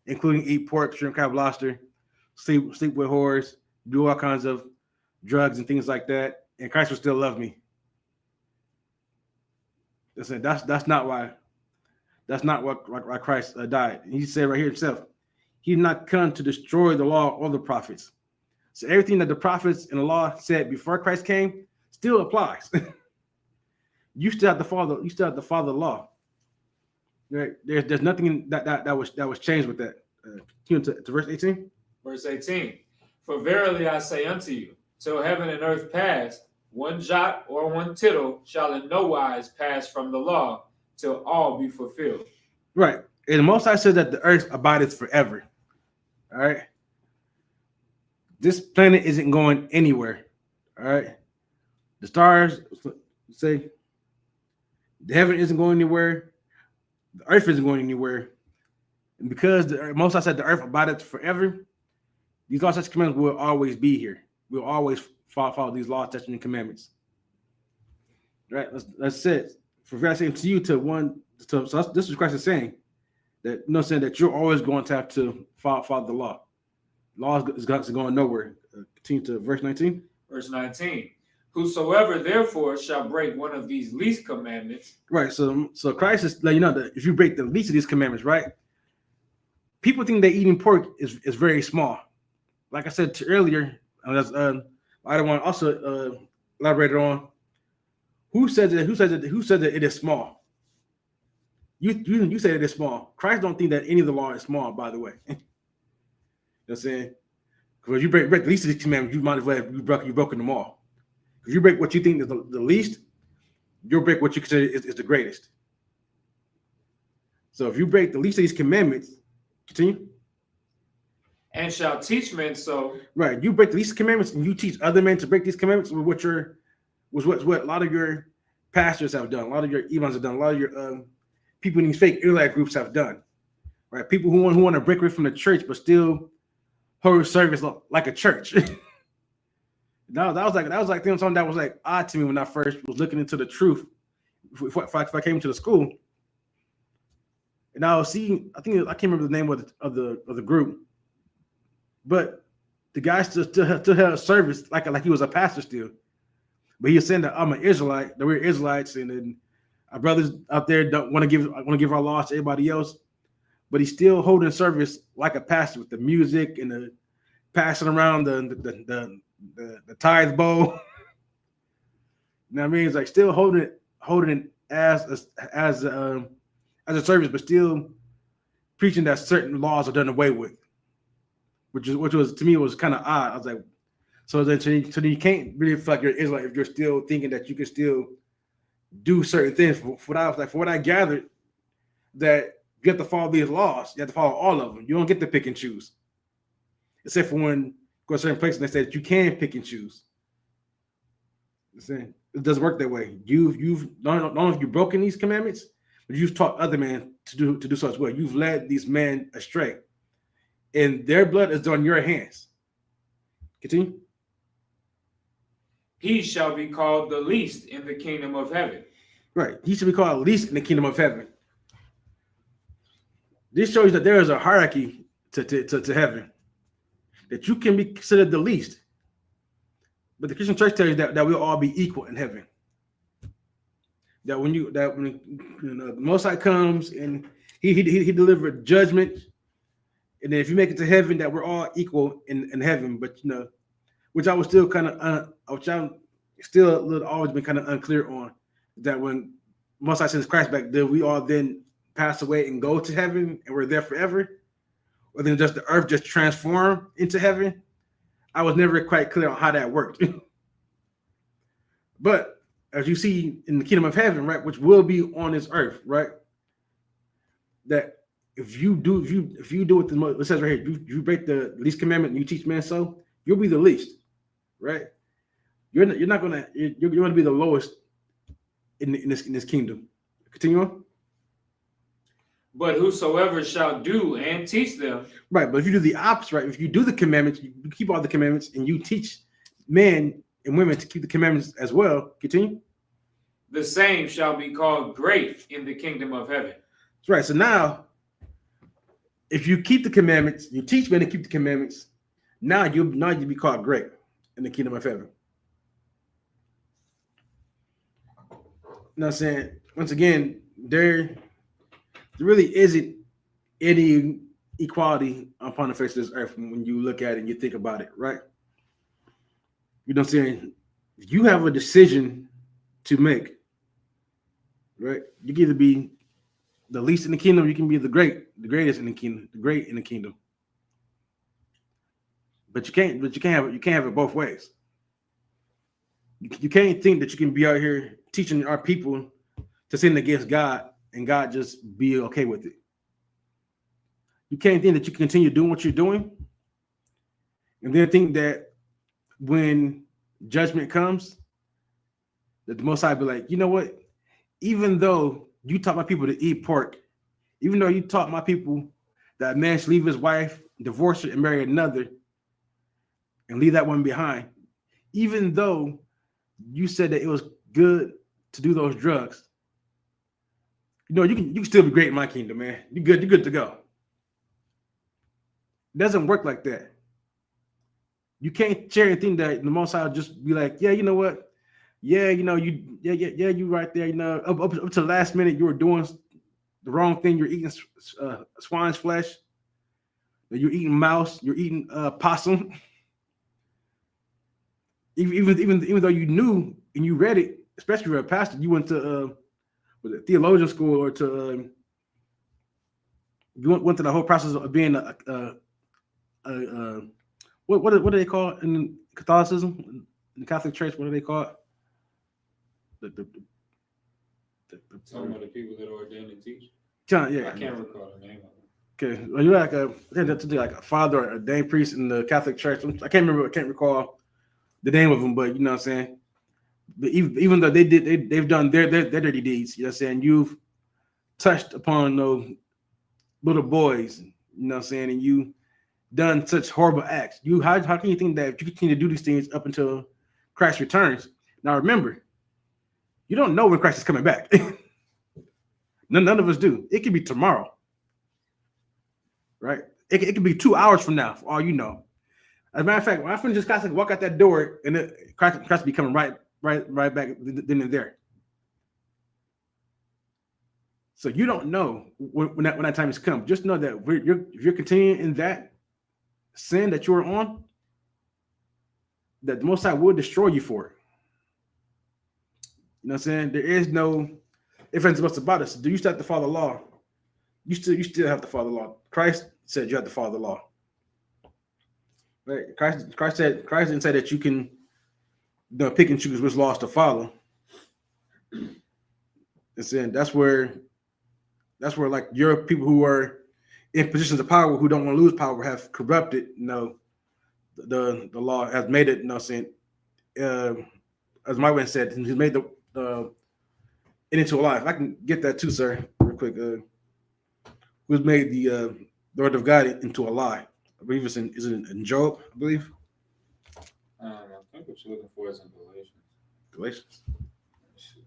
including eat pork, shrimp, crab, lobster, sleep with whores, do all kinds of drugs and things like that, and Christ will still love me. Listen, that's not why Christ died. He said right here himself, he did not come to destroy the law or the prophets. So everything that the prophets and the law said before Christ came still applies. You still have to follow. You still have to follow the law. Right? There's nothing that was changed with that. To verse 18. Verse 18. For verily I say unto you, till heaven and earth pass, one jot or one tittle shall in no wise pass from the law till all be fulfilled. Right. And the Most High said that the earth abideth forever. All right. This planet isn't going anywhere. All right. The stars say the heaven isn't going anywhere. The earth isn't going anywhere. And because the Most High said the earth abideth forever, these laws, statutes, commandments will always be here. We'll always follow these laws, statutes, and commandments. Right? That's it. For very saying to you so this is Christ is saying that saying that you're always going to have to follow the law. Law is going nowhere. Continue to verse 19. Verse 19. Whosoever therefore shall break one of these least commandments. Right. So Christ is letting you know that if you break the least of these commandments, right? People think that eating pork is very small. Like I said earlier, I don't want to also elaborate on who said that it is small. You said it is small. Christ don't think that any of the law is small, by the way. You know what I'm saying? Because you break the least of these commandments, you might as well have broken them all. If you break what you think is the least, you'll break what you consider is the greatest. So if you break the least of these commandments, continue. And shall teach men so. Right. You break the least commandments and you teach other men to break these commandments what a lot of your pastors have done, a lot of your imams have done, a lot of your people in these fake Israelite groups have done. Right. People who want to break away from the church but still hold service like a church. That was like something that was like odd to me when I first was looking into the truth. If I came to the school, and I was seeing, I can't remember the name of the group, but the guy still had a service like he was a pastor still, but he was saying that I'm an Israelite, that we're Israelites, and then our brothers out there don't want to give our laws to everybody else, but he's still holding service like a pastor with the music and the passing around the tithe bowl. You know what I mean? It's like still holding it as a service, but still preaching that certain laws are done away with, which was to me was kind of odd. I was like, so then you can't really feel like you're Israelite if you're still thinking that you can still do certain things. For what I gathered, that you have to follow these laws. You have to follow all of them. You don't get to pick and choose, except for when you go to certain places and they say that you can pick and choose. It doesn't work that way. You've not only have you broken these commandments, You've taught other men to do so as well. You've led these men astray, and their blood is on your hands. Continue. He shall be called the least in the kingdom of heaven. Right. He should be called least in the kingdom of heaven. This shows that there is a hierarchy to heaven, that you can be considered the least. But the Christian church tells you that we'll all be equal in heaven. That when the Most High comes and he delivered judgment, and then if you make it to heaven, that we're all equal in heaven. But which I was still kind of which I'm still a little always been kind of unclear on, that when Most High sends Christ back, do we all then pass away and go to heaven and we're there forever, or then just the earth just transform into heaven? I was never quite clear on how that worked. But as you see in the kingdom of heaven, right, which will be on this earth, right, that if you do what it says right here, you break the least commandment and you teach men so, you'll be the least, right? You're going to be the lowest in this kingdom. Continue on. But whosoever shall do and teach them. Right, but if you do the opposite, right? If you do the commandments, you keep all the commandments, and you teach men and women to keep the commandments as well. Continue. The same shall be called great in the kingdom of heaven. That's right. So now, if you keep the commandments, you teach men to keep the commandments, now you be called great in the kingdom of heaven. You know what I'm saying? Once again, there really isn't any equality upon the face of this earth when you look at it and you think about it, right? You know what I'm saying? You have a decision to make, right? You can either be the least in the kingdom, you can be the greatest in the kingdom, the great in the kingdom. But you can't have it both ways. You can't think that you can be out here teaching our people to sin against God and God just be okay with it. You can't think that you can continue doing what you're doing and then think that when judgment comes, that the Most High be like, you know what? Even though you taught my people to eat pork, even though you taught my people that a man should leave his wife, divorce her, and marry another, and leave that one behind, even though you said that it was good to do those drugs, you can still be great in my kingdom, man. You're good to go. It doesn't work like that. You can't share anything that the Most High will just be like, yeah, you know what? Yeah, you right there. Up to the last minute, you were doing the wrong thing. You're eating swine's flesh. You're eating mouse. You're eating possum. Even though you knew and you read it, especially if you're a pastor, you went to theologian school or to you went through the whole process of being what do they call it in Catholicism, in the Catholic Church? What do they call it? Some of the people that are ordained to teach. Yeah, I can't recall the name of it. Okay, well, you're like a father or a ordained priest in the Catholic Church. I can't recall the name of them, but you know what I'm saying. But even though they've done their dirty deeds, you know what I'm saying. You've touched upon those little boys, you know what I'm saying, and you done such horrible acts. How can you think that if you continue to do these things up until Christ returns? Now remember, you don't know when Christ is coming back. None of us do. It could be tomorrow, right? It could be 2 hours from now, for all you know. As a matter of fact, when I finish this class, I can walk out that door and Christ be coming right back then and there. So you don't know when that time has come. Just know that if you're continuing in that sin that you're on, that the Most High will destroy you for it. You know what I'm saying? There is no ifs, ands, buts about it. So do you still have to follow the law? You still have to follow the law. Christ said you have to follow the law. Right? Christ didn't say that you can pick and choose which laws to follow. And saying that's where like your people who are in positions of power who don't want to lose power have corrupted, the law, has made it, saying, as my man said, he's made it into a lie. If I can get that too, sir. real quick. Who's made the word of God into a lie? I believe is it in Job? I believe. I think what you're looking for is in Galatians. Galatians. Let's see.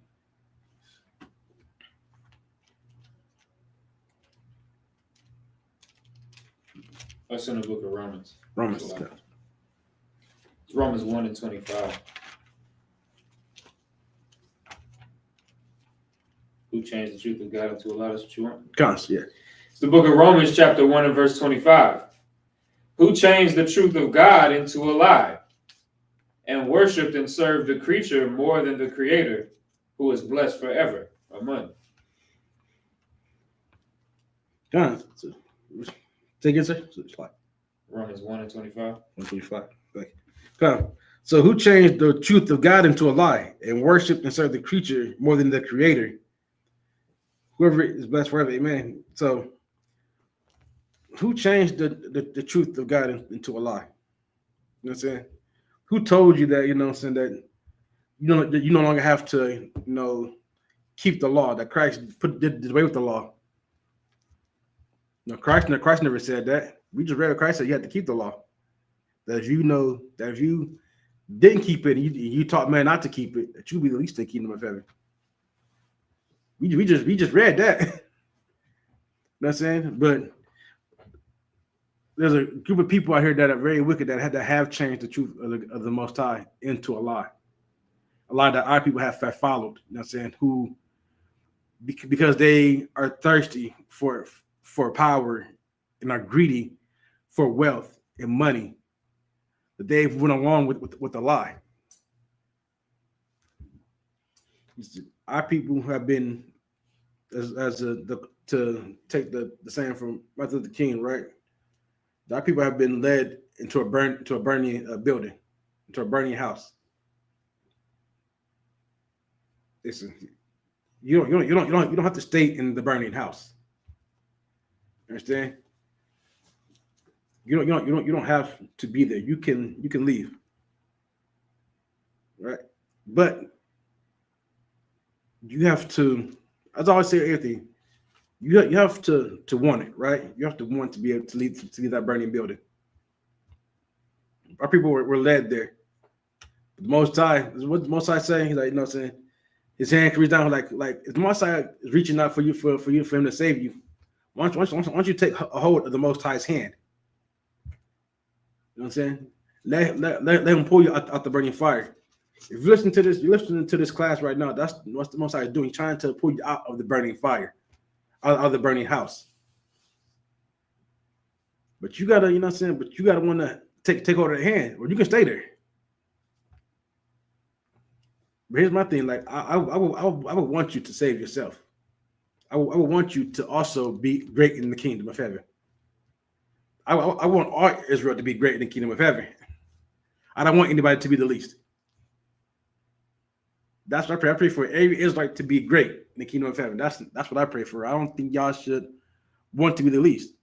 That's in the book of Romans. Romans. It's Romans 1:25. Who changed the truth of God into a lie? That's what you want? Cons, yeah. It's the book of Romans, chapter 1 and verse 25. Who changed the truth of God into a lie and worshipped and served the creature more than the creator, who is blessed forever. Amen. Cons. Take it, sir. So it's like Romans 1:25. 125. Like, come. So who changed the truth of God into a lie and worshipped and served the creature more than the creator? Whoever is blessed forever, amen. So who changed the truth of God into a lie? You know what I'm saying? Who told you that, you know what I'm saying, that you no longer have to, keep the law, that Christ did away with the law? No, Christ never said that. We just read what Christ said you had to keep the law. That if you didn't keep it, you taught man not to keep it, that you'll be the least in the kingdom of heaven. We just read that. You know what I'm saying? But there's a group of people out here that are very wicked that have changed the truth of the Most High into a lie. A lie that our people have followed, you know what I'm saying, who, because they are thirsty for power and are greedy for wealth and money, that they've went along with the lie. Our people have been, to take the saying from Martin Luther King, right? Our people have been led into a burning building, into a burning house. Listen, you don't have to stay in the burning house. Understand? You don't have to be there. You can leave. Right? But you have to, as I always say, everything, you have to want it, right? You have to want to be able to leave that burning building. Our people were led there. The Most High, what the Most High saying? He's like, you know what I'm saying? His hand can reach down like if the Most High is reaching out for him to save you. Why don't you take a hold of the Most High's hand? You know what I'm saying? Let him pull you out the burning fire. If you're listening to this class right now, that's what the Most High is doing. He's trying to pull you out of the burning fire, out of the burning house. But you gotta, you know what I'm saying? But you gotta want to take hold of the hand, or you can stay there. But here's my thing: like I would want you to save yourself. I would want you to also be great in the kingdom of heaven. I want all Israel to be great in the kingdom of heaven. I don't want anybody to be the least. That's what I pray. I pray for every Israelite to be great in the kingdom of heaven. That's what I pray for. I don't think y'all should want to be the least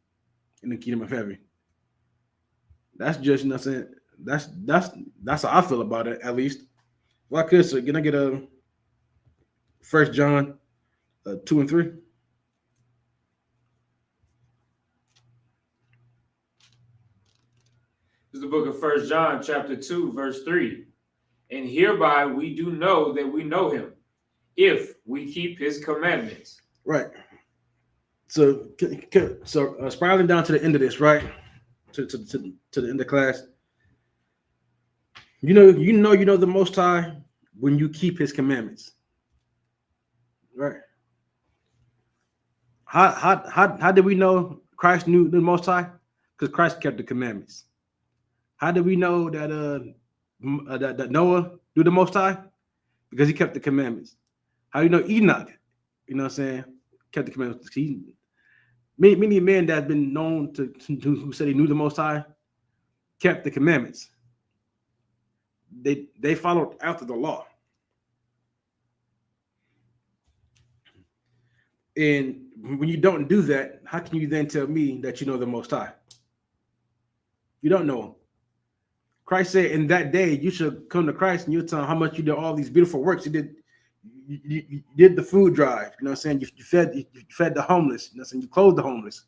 in the kingdom of heaven. That's just, you know what I'm saying? That's how I feel about it, at least. Well, I could, so can I get a 1 John 2 and 3? This is the book of 1 John, chapter 2, verse 3. And hereby we do know that we know him, if we keep his commandments. Right. So spiraling down to the end of this, right? To the end of class. You know the Most High when you keep his commandments. Right. How did we know Christ knew the Most High? Because Christ kept the commandments. How did we know that that Noah knew the Most High? Because he kept the commandments. How do you know Enoch? You know what I'm saying? Kept the commandments. Many men that have been known to who said he knew the Most High kept the commandments. They followed after the law. And when you don't do that, how can you then tell me that you know the Most High? You don't know him. Christ said, in that day, you should come to Christ and you'll tell him how much you did all these beautiful works. You You did the food drive. You know what I'm saying? You fed the homeless. You know what I'm saying? You clothed the homeless.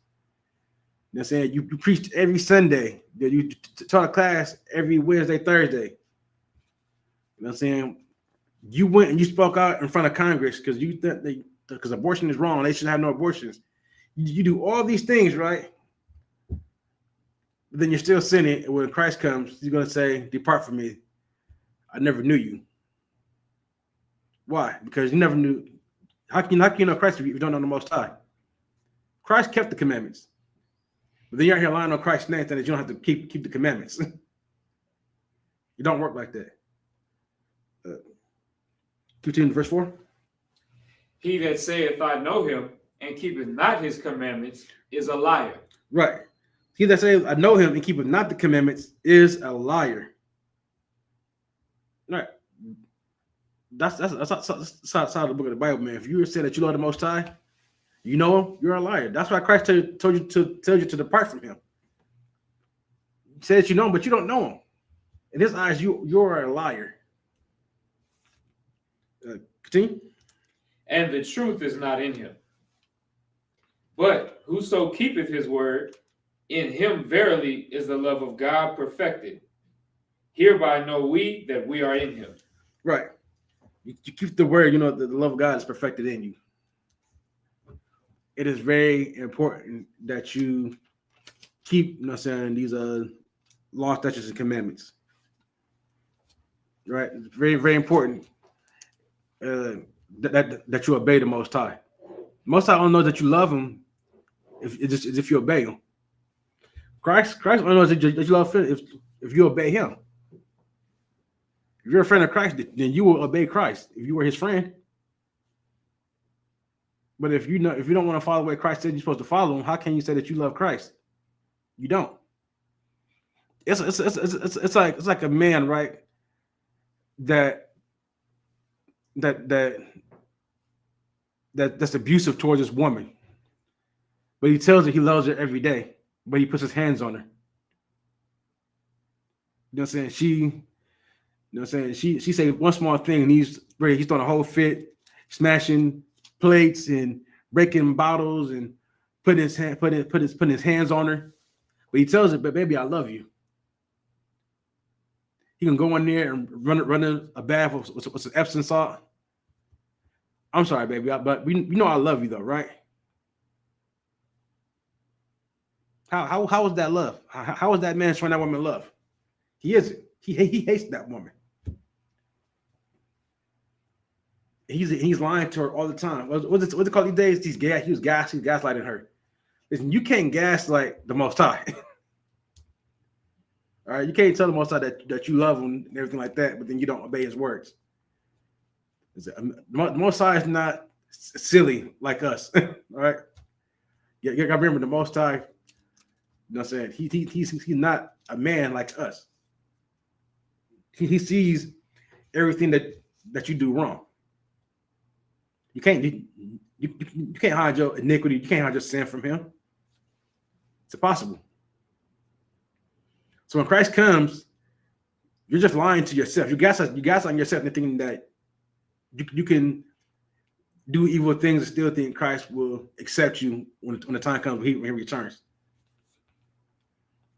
You know what I'm saying? You preached every Sunday. You taught a class every Wednesday, Thursday. You know what I'm saying? You went and you spoke out in front of Congress because you think because abortion is wrong. They should have no abortions. You do all these things, right? But then you're still sinning. And when Christ comes, he's going to say, "Depart from me. I never knew you." Why? Because you never knew. How can you know Christ if you don't know the Most High? Christ kept the commandments. But then you're out here lying on Christ's name that you don't have to keep the commandments. You don't work like that. 15 verse 4. He that saith, I know him, and keepeth not his commandments, is a liar. Right. He that saith, I know him, and keepeth not the commandments, is a liar. Right. That's outside the book of the Bible, man. If you say that you love the Most High, you know him, you're a liar. That's why Christ told you to depart from him. He said that you know him, but you don't know him. In his eyes, you're a liar. Continue. And the truth is not in him. But whoso keepeth his word, in him verily is the love of God perfected. Hereby know we that we are in him. Right. You keep the word, you know, the love of God is perfected in you. It is very important that you keep, you know what I'm saying, these laws, statutes, and commandments. Right? It's very, very important that you obey the Most High. Most High only knows that you love him if you obey him. Christ only knows that you love him if you obey him. If you're a friend of Christ, then you will obey Christ if you were his friend. But if you don't want to follow what Christ said you're supposed to follow him, how can you say that you love Christ? You don't. It's like a man, right? That's abusive towards this woman. But he tells her he loves her every day, but he puts his hands on her. You know what I'm saying? She say one small thing and he's throwing a whole fit, smashing plates and breaking bottles and putting his hands on her. But he tells her, "But baby, I love you." He can go in there and run a bath with some Epsom salt. I'm sorry, baby, but you know I love you though, right? How is that love? How is that man showing that woman love? He isn't. He hates that woman. He's lying to her all the time. What's it called these days? He's gaslighting her. Listen, you can't gaslight the Most High. All right, you can't tell the Most High that you love him and everything like that, but then you don't obey his words. The Most High is not silly like us. All right, you gotta remember the Most High. You know what I'm saying? He's not a man like us. He sees everything that you do wrong. You can't hide your iniquity. You can't hide your sin from him. It's impossible. So when Christ comes, you're just lying to yourself. You gas on yourself and thinking that you can do evil things and still think Christ will accept you when the time comes when he returns.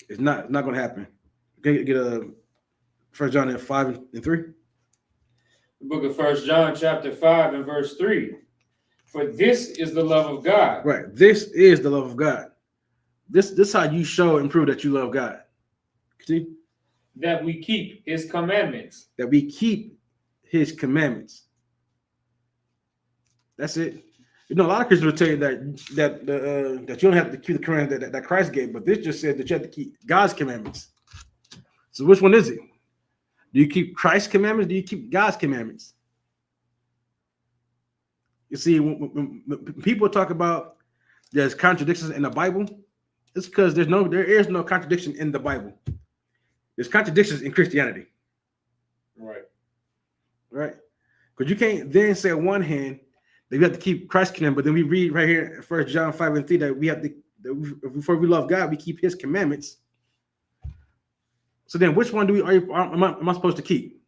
It's not going to happen. Okay, get a 1 John 5:3. The book of 1 John chapter 5 and verse 3. For this is the love of God. Right. This is the love of God. This is how you show and prove that you love God. See? That we keep his commandments. That we keep his commandments. That's it. You know, a lot of Christians will tell you that you don't have to keep the commandments that Christ gave, but this just said that you have to keep God's commandments. So which one is it? Do you keep Christ's commandments? Do you keep God's commandments? You see, when people talk about there's contradictions in the Bible, it's because there is no contradiction in the Bible. There's contradictions in Christianity. Right. Right? Because you can't then say on one hand that you have to keep Christ's commandments, but then we read right here in 1 John 5:3 that we have to, before we love God, we keep his commandments. So then which one am I supposed to keep?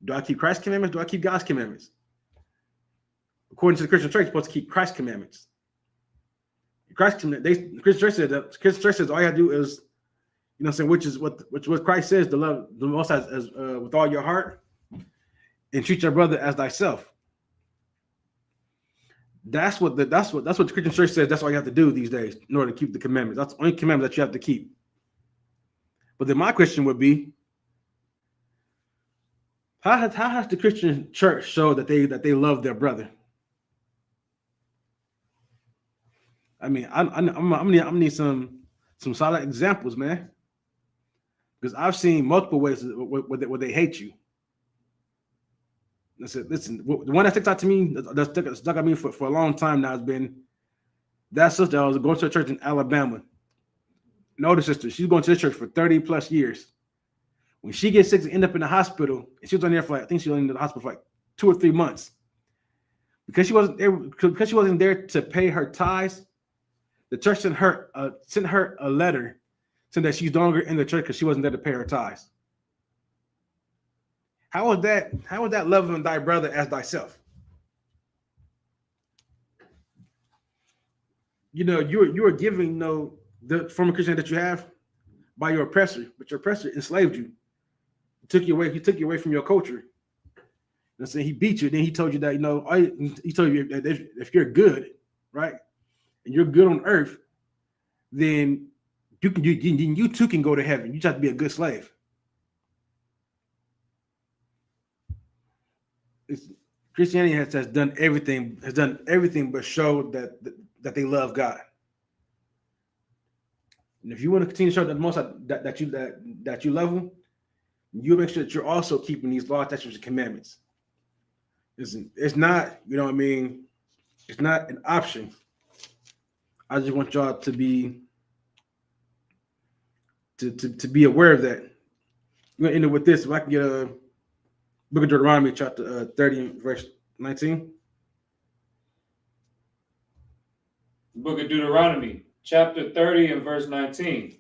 Do I keep Christ's commandments? Do I keep God's commandments? According to the Christian church, you're supposed to keep Christ's commandments. The Christian church said that. Christian church says all you have to do is, saying which is what Christ says, to love the Most High as with all your heart, and treat your brother as thyself. That's what the Christian church says. That's all you have to do these days in order to keep the commandments. That's the only commandment that you have to keep. But then my question would be, how has the Christian church showed that they love their brother? I mean, I'm gonna need some solid examples, man, because I've seen multiple ways where they hate you. Listen, the one that sticks out to me, that stuck at me for a long time now, has been that sister. I was going to a church in Alabama. An older sister. She's going to this church for 30 plus years. When she gets sick and end up in the hospital, and she was on there for I think she was in the hospital for like 2 or 3 months. Because she wasn't there to pay her tithes, the church sent her a letter saying that she's no longer in the church because she wasn't there to pay her tithes. How is that loving thy brother as thyself? You are giving the form of Christian that you have by your oppressor, but your oppressor enslaved you. He took you away from your culture. And saying he beat you, then he told you that he told you that if you're good, right, and you're good on earth, then you too can go to heaven. You just have to be a good slave. Christianity has done everything but show that they love God. And if you want to continue to show that you love Him, you make sure that you're also keeping these laws, statutes, and commandments. It's not, it's not an option. I just want y'all to be aware of that. I'm gonna end it with this. If I can get a Book of Deuteronomy, chapter 30, verse 19. Book of Deuteronomy, chapter 30 and verse 19.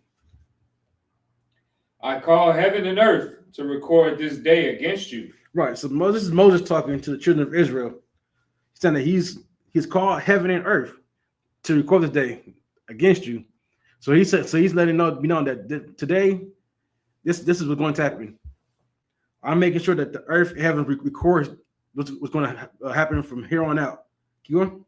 I call heaven and earth to record this day against you. Right. So Moses talking to the children of Israel, saying that he's called heaven and earth to record this day against you. So he's letting be known that today, this is what's going to happen. I'm making sure that the earth and heaven records what's going to happen from here on out. Keep going.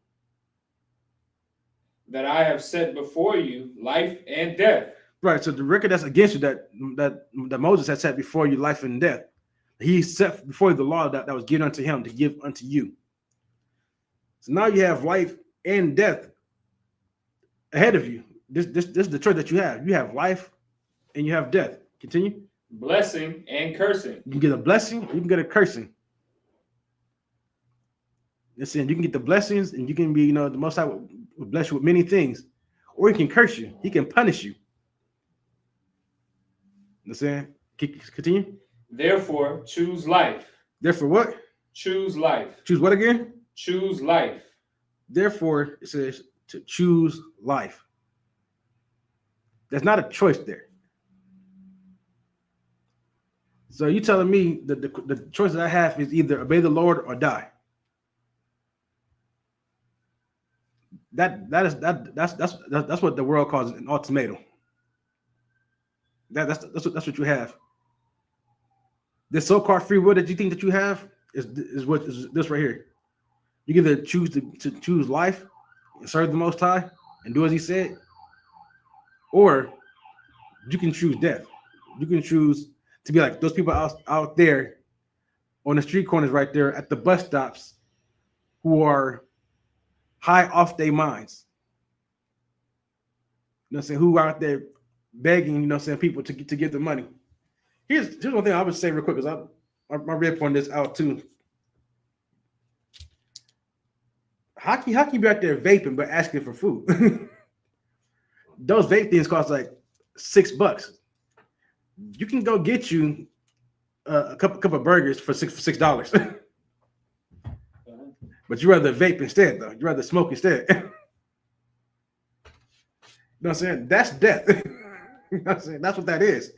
That I have set before you life and death. Right. So the record that's against you, that Moses has set before you life and death. He set before you the law that was given unto him to give unto you. So now you have life and death ahead of you. This is the choice that you have. You have life and you have death. Continue. Blessing and cursing. You can get a blessing or you can get a cursing. Listen, you can get the blessings and you can be, the Most High will bless you with many things. Or he can curse you. He can punish you. Understand? Continue. Therefore, choose life. Therefore what? Choose life. Choose what again? Choose life. Therefore, it says to choose life. There's not a choice there. So you telling me that the choice that I have is either obey the Lord or die. That's what the world calls an ultimatum. That's what you have. This so-called free will that you think that you have is this right here. You can either choose to choose life and serve the Most High and do as He said, or you can choose death. You can choose to be like those people out there on the street corners right there at the bus stops who are high off their minds. Who are out there begging, people to get the money. Here's one thing I would say real quick, because my red point this out too. How can you be out there vaping but asking for food? Those vape things cost like $6. You can go get you a couple of burgers for $6. But you rather vape instead, though. You rather smoke instead. You know what I'm saying? That's death. You know what I'm saying? That's what that is.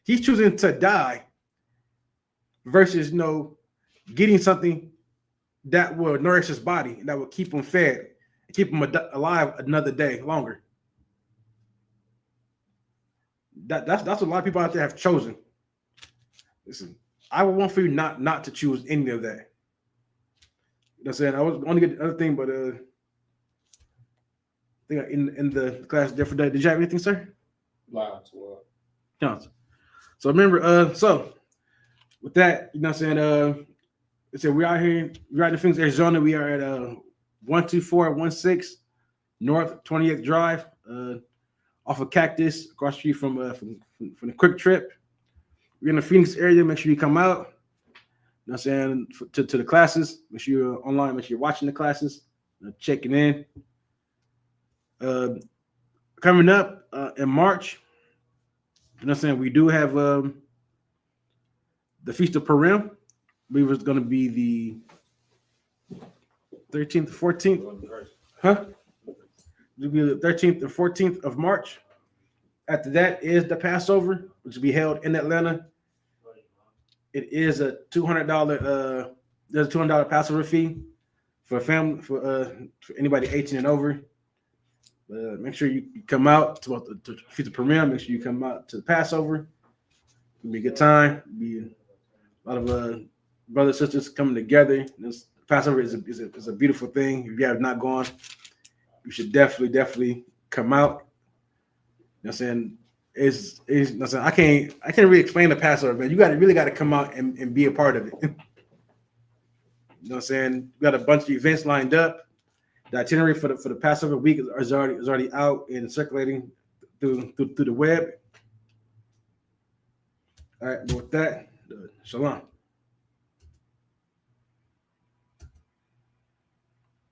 He's choosing to die versus getting something that will nourish his body and that will keep him fed, keep him alive another day longer. That's what a lot of people out there have chosen. Listen, I would want for you not to choose any of that. You know what I'm saying? I was going to get the other thing, but I think in the class different day. Did you have anything, sir? Loud to what? Johnson. So remember, so with that, you know what I'm saying? It said we're out in Phoenix, Arizona. We are at 12416 North 28th Drive, off of Cactus, across the street from the Quick Trip. We're in the Phoenix area. Make sure you come out. You know what I'm saying? To the classes. Make sure you're online. Make sure you're watching the classes, checking in. Coming up in March, you know what I'm saying? We do have the Feast of Purim. I believe it's going to be the 13th, 14th. Huh? It'll be the 13th and 14th of March. After that is the Passover, which will be held in Atlanta. It is a $200. There's a $200 Passover fee for family for anybody 18 and over. Make sure you come out to Feast of Purim. Make sure you come out to the Passover. It'll be a good time. It'll be a lot of brothers and sisters coming together. This Passover is a beautiful thing. If you have not gone, you should definitely come out. You know what I'm saying? You know what I'm saying? I can't really explain the Passover, man. You really got to come out and be a part of it. You know what I'm saying? We got a bunch of events lined up. The itinerary for the Passover week is already out and circulating through the web. All right, with that, shalom.